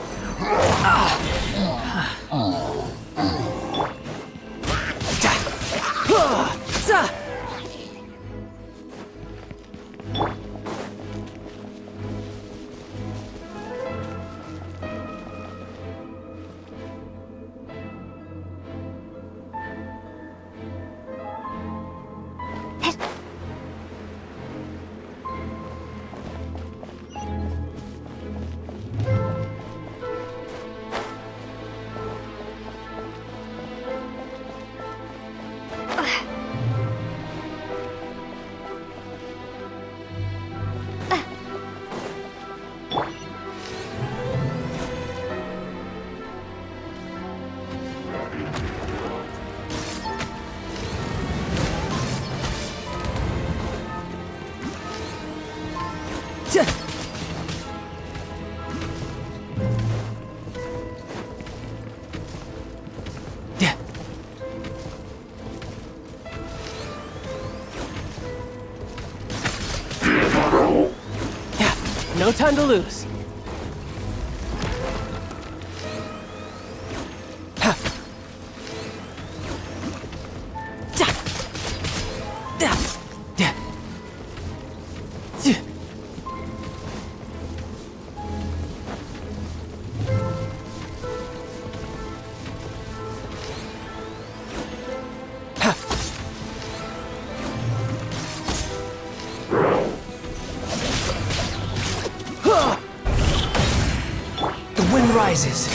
No time to lose. Rises.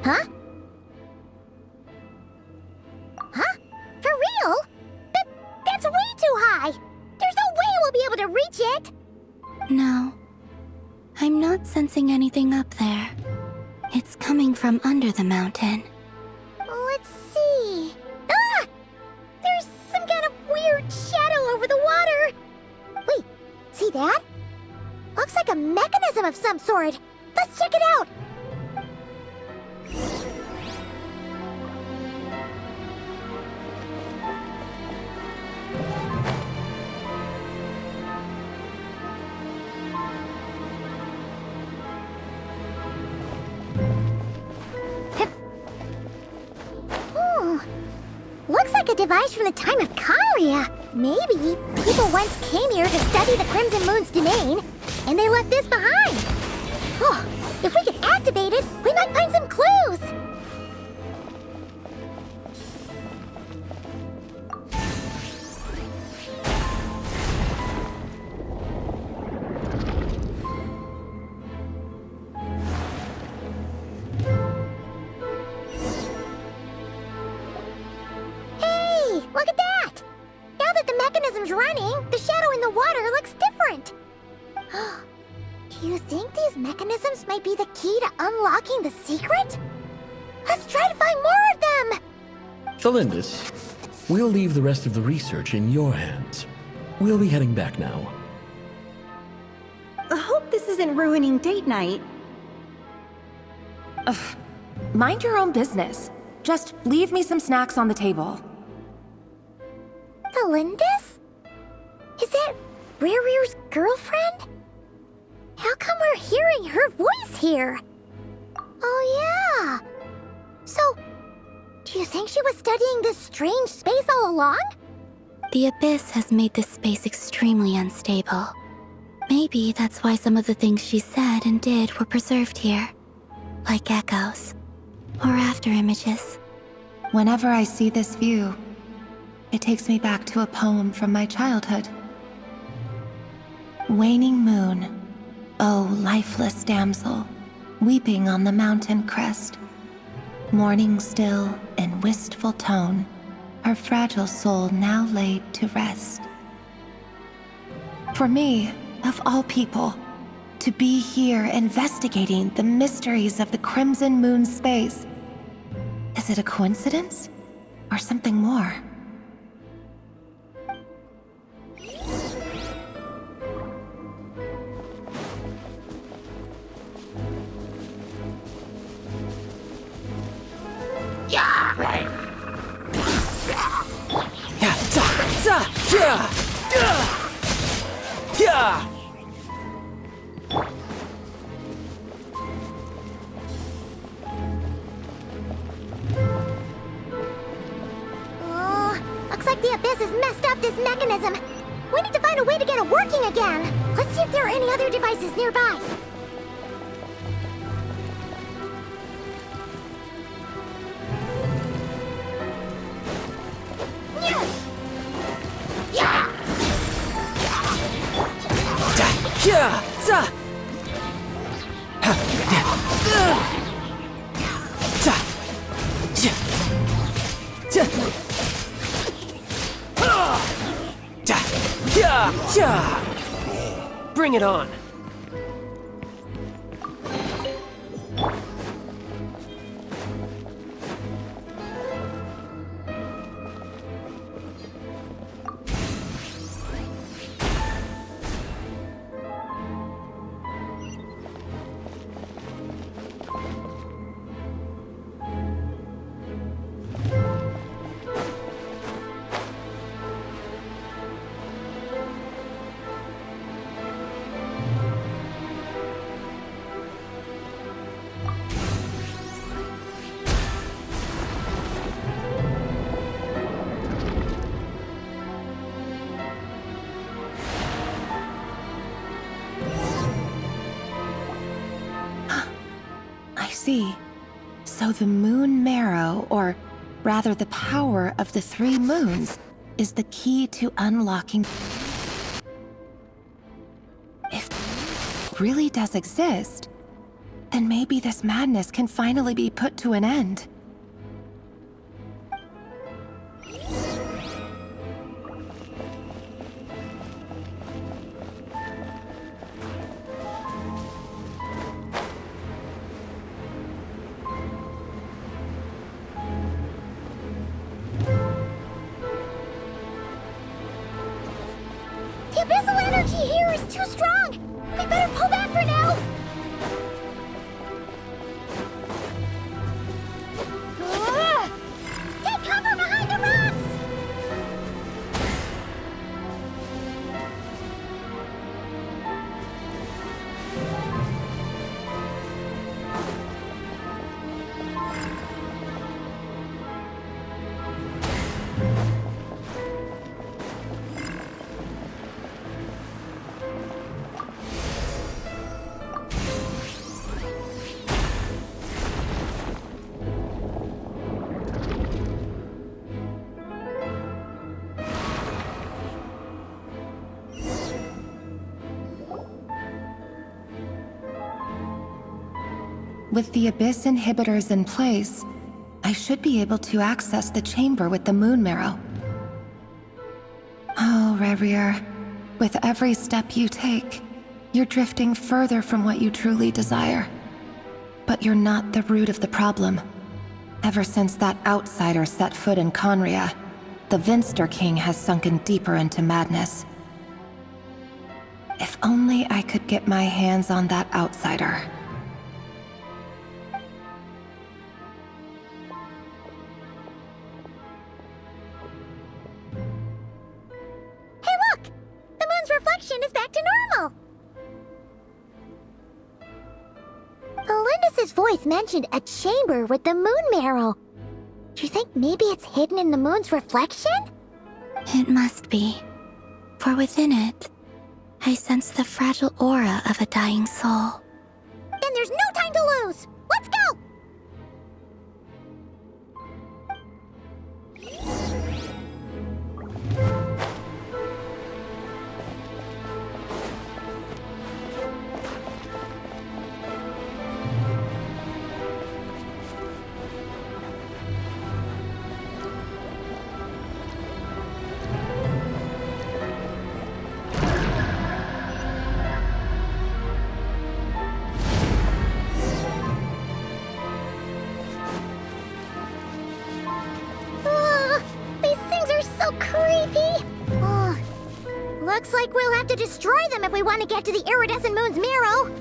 Huh? Huh? For real? That's way too high! There's no way we'll be able to reach it! No. I'm not sensing anything up there. It's coming from under the mountain. Let's see... Ah! There's some kind of weird shadow over the water! Wait, see that? Looks like a mechanism of some sort. Let's check it out! Looks like a device from the time of Karia. Maybe people once came here to study the Crimson Moon's domain, and they left this behind. Oh, if we could activate it, we might find some clues. Look at that! Now that the mechanism's running, the shadow in the water looks different. Do you think these mechanisms might be the key to unlocking the secret? Let's try to find more of them! Thalindus, we'll leave the rest of the research in your hands. We'll be heading back now. I hope this isn't ruining date night. Ugh. Mind your own business. Just leave me some snacks on the table. Thalindus? Is that Rear's girlfriend? How come we're hearing her voice here? Oh yeah. So, do you think she was studying this strange space all along? The Abyss has made this space extremely unstable. Maybe that's why some of the things she said and did were preserved here. Like echoes. or after images. Whenever I see this view, it takes me back to a poem from my childhood. Waning moon, oh lifeless damsel, weeping on the mountain crest, mourning still in wistful tone, her fragile soul now laid to rest. For me, of all people, to be here investigating the mysteries of the Crimson Moon space, is it a coincidence or something more? Looks like the Abyss has messed up this mechanism. We need to find a way to get it working again. Let's see if there are any other devices nearby. Bring it on. See, so the moon marrow, or rather the power of the 3 moons, is the key to unlocking. If it really does exist, then maybe this madness can finally be put to an end. The abyssal energy here is too strong! We better pull back for now! Take cover behind the rocks! With the Abyss inhibitors in place, I should be able to access the chamber with the moon marrow. Oh, Rerir, with every step you take, you're drifting further from what you truly desire. But you're not the root of the problem. Ever since that outsider set foot in Conria, the Vinster King has sunken deeper into madness. If only I could get my hands on that outsider. Hey look! The moon's reflection is back to normal! Elendis' voice mentioned a chamber with the moon marrow. Do you think maybe it's hidden in the moon's reflection? It must be. For within it, I sense the fragile aura of a dying soul. Then there's no time to lose! Let's go! Looks like we'll have to destroy them if we want to get to the iridescent moon's marrow.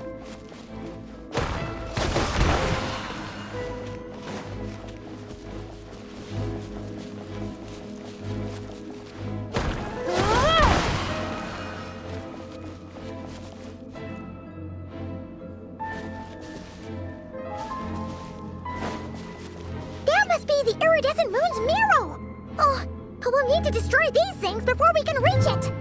That must be the iridescent moon's marrow! Oh, but we'll need to destroy these things before we can reach it!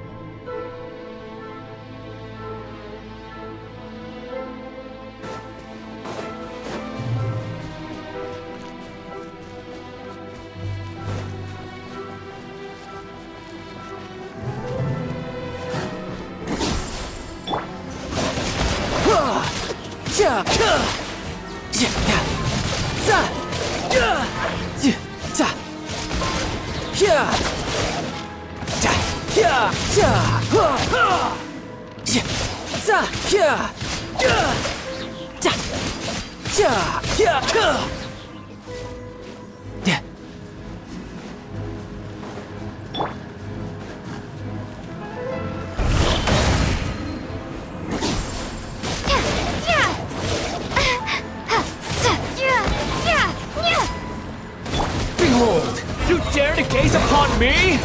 Behold! You dare to gaze upon me?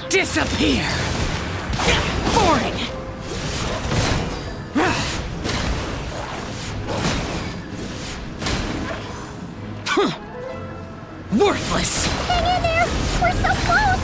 Disappear! Boring! Worthless! Hang in there! We're so close!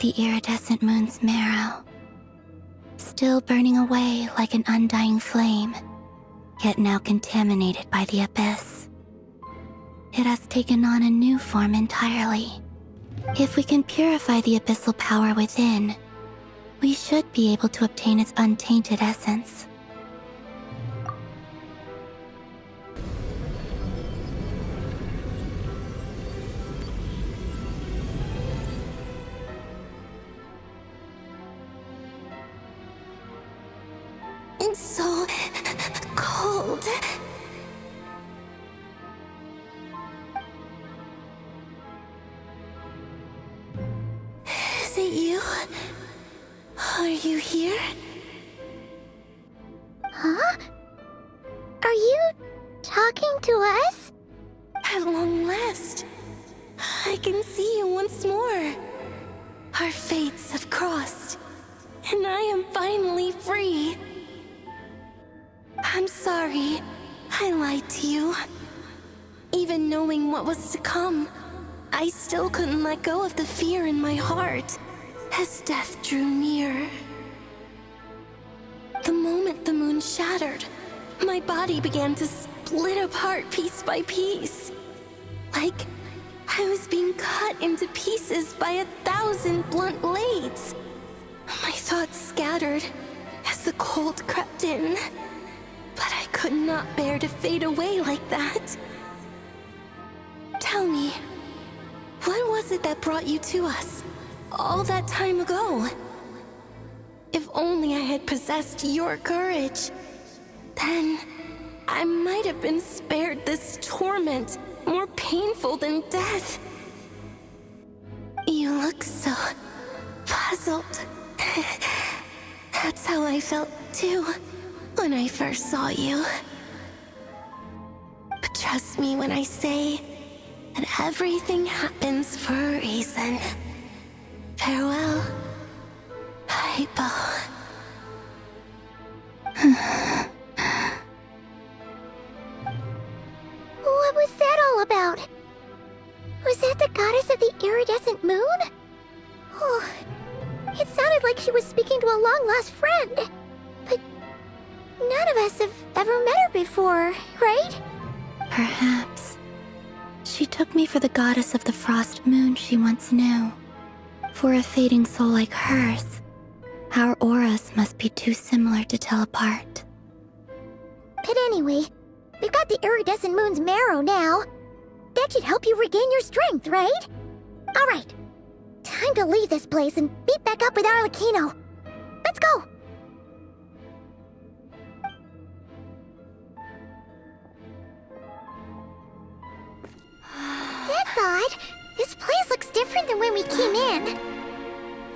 The iridescent moon's marrow, still burning away like an undying flame, yet now contaminated by the abyss. It has taken on a new form entirely. If we can purify the abyssal power within, we should be able to obtain its untainted essence. It's so cold. Is it you? Are you here? Huh? Are you talking to us? At long last, I can see you once more. Our fates have crossed, and I am finally free. I'm sorry, I lied to you. Even knowing what was to come, I still couldn't let go of the fear in my heart as death drew near. The moment the moon shattered, my body began to split apart piece by piece. Like I was being cut into pieces by 1,000 blunt blades. My thoughts scattered as the cold crept in. But I could not bear to fade away like that. Tell me, was it that brought you to us? All that time ago? If only I had possessed your courage. Then I might have been spared this torment, more painful than death. You look so puzzled. That's how I felt too, when I first saw you. But trust me when I say that everything happens for a reason. Farewell, Hypo. What was that all about? Was that the goddess of the iridescent moon? Oh, it sounded like she was speaking to a long-lost friend. But none of us have ever met her before, right? Perhaps. She took me for the goddess of the frost moon she once knew. For a fading soul like hers, our auras must be too similar to tell apart. But anyway, we've got the iridescent moon's marrow now. That should help you regain your strength, right? Alright, time to leave this place and meet back up with Arlecchino. Let's go! That's odd. This place looks different than when we came in.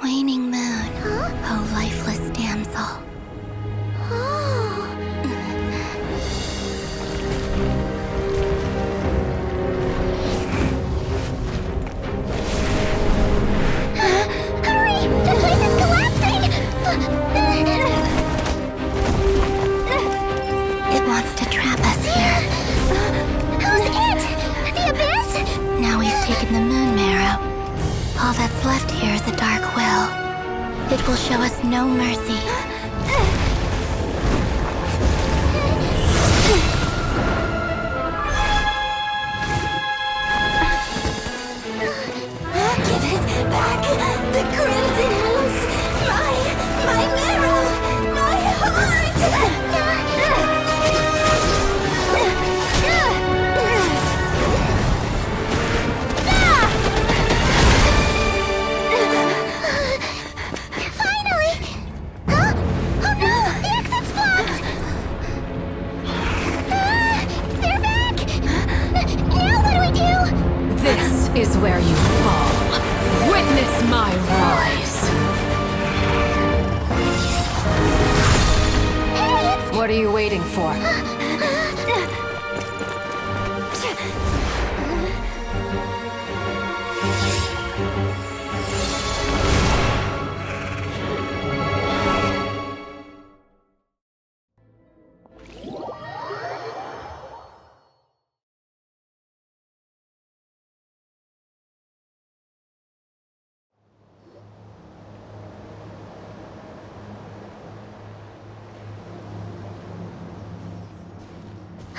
Waning moon, oh lifeless damsel. Oh. Hurry! The place is collapsing! It wants to trap us here. Who's it? The Abyss? Now we've taken the moon marrow. All that's left here is a dark will. It will show us no mercy. Give it back! The crimson moons! My marrow! My heart! Finally! Huh? Oh no! The exit's blocked! They're back! Now what do we do? This is where you fall. Witness my rise. Hey, What are you waiting for?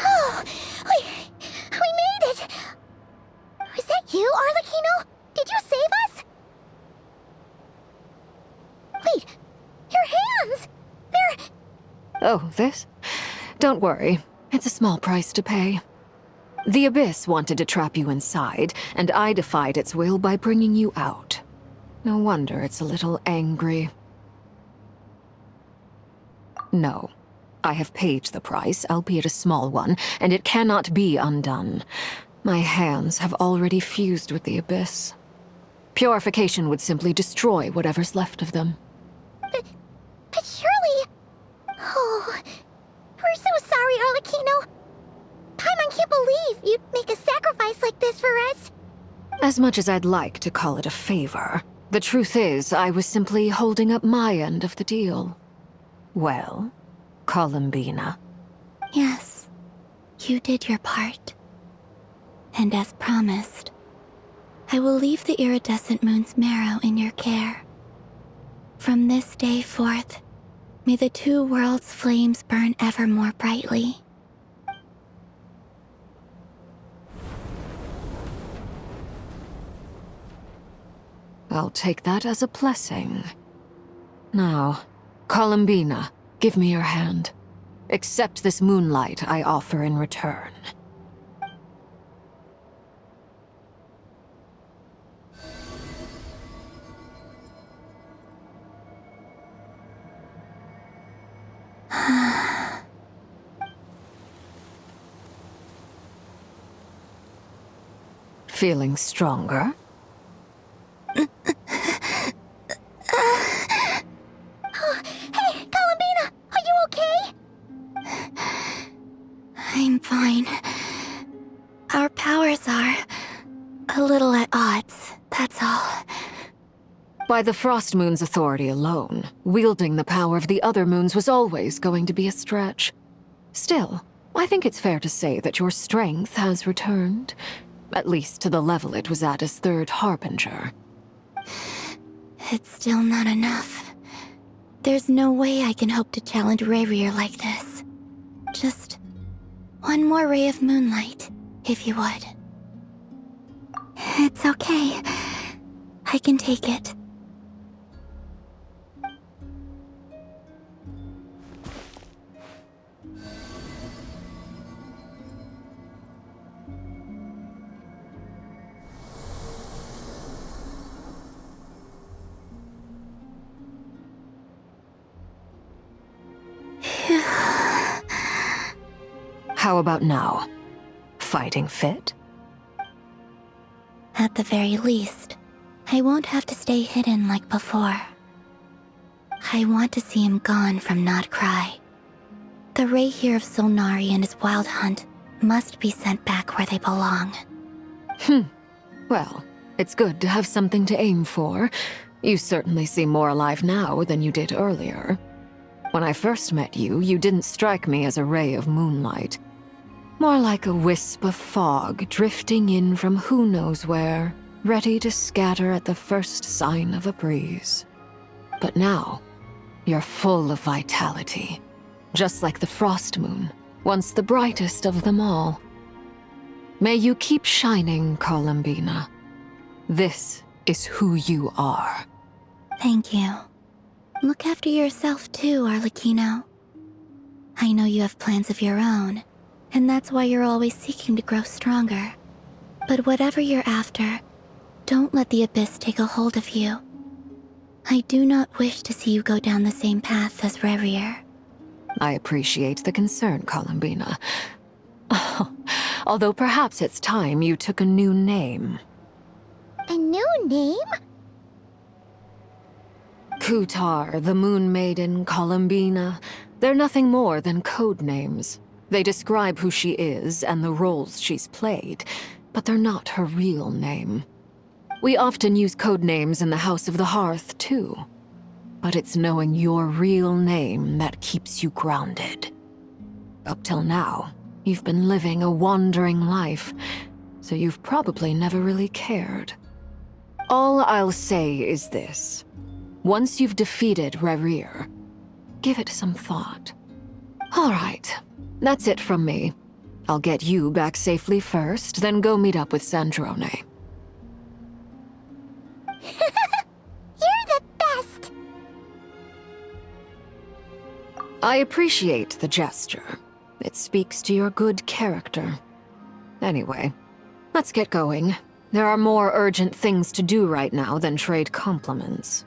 Oh, we made it! Was that you, Arlecchino? Did you save us? Wait, your hands! They're... Oh, this? Don't worry. It's a small price to pay. The Abyss wanted to trap you inside, and I defied its will by bringing you out. No wonder it's a little angry. No. I have paid the price, albeit a small one, and it cannot be undone. My hands have already fused with the Abyss. Purification would simply destroy whatever's left of them. But surely... Oh, we're so sorry, Arlecchino. Paimon can't believe you'd make a sacrifice like this for us. As much as I'd like to call it a favor, the truth is I was simply holding up my end of the deal. Well, Columbina. Yes, you did your part. And as promised, I will leave the iridescent moon's marrow in your care. From this day forth, may the two worlds' flames burn ever more brightly. I'll take that as a blessing. Now, Columbina, give me your hand. Accept this moonlight I offer in return. Feeling stronger? Hey, Columbina, are you okay? I'm fine. Our powers are a little at odds, that's all. By the Frost Moon's authority alone, wielding the power of the other moons was always going to be a stretch. Still, I think it's fair to say that your strength has returned, at least to the level it was at as Third Harbinger. It's still not enough. There's no way I can hope to challenge Rayrear like this. Just one more ray of moonlight, if you would. It's okay. I can take it. How about now? Fighting fit? At the very least, I won't have to stay hidden like before. I want to see him gone from Nod-Krai. The Rayhear of Solnari and his wild hunt must be sent back where they belong. Well, it's good to have something to aim for. You certainly seem more alive now than you did earlier. When I first met you, you didn't strike me as a ray of moonlight. More like a wisp of fog drifting in from who knows where, ready to scatter at the first sign of a breeze. But now, you're full of vitality, just like the Frost Moon, once the brightest of them all. May you keep shining, Columbina. This is who you are. Thank you. Look after yourself too, Arlecchino. I know you have plans of your own, and that's why you're always seeking to grow stronger. But whatever you're after, don't let the Abyss take a hold of you. I do not wish to see you go down the same path as Rayrear. I appreciate the concern, Columbina. Although perhaps it's time you took a new name. A new name? Kutar, the Moon Maiden, Columbina, they're nothing more than code names. They describe who she is and the roles she's played, but they're not her real name. We often use code names in the House of the Hearth, too. But it's knowing your real name that keeps you grounded. Up till now, you've been living a wandering life, so you've probably never really cared. All I'll say is this. Once you've defeated Rayrear, give it some thought. All right, that's it from me. I'll get you back safely first, then go meet up with Sandrone. You're the best! I appreciate the gesture. It speaks to your good character. Anyway, let's get going. There are more urgent things to do right now than trade compliments.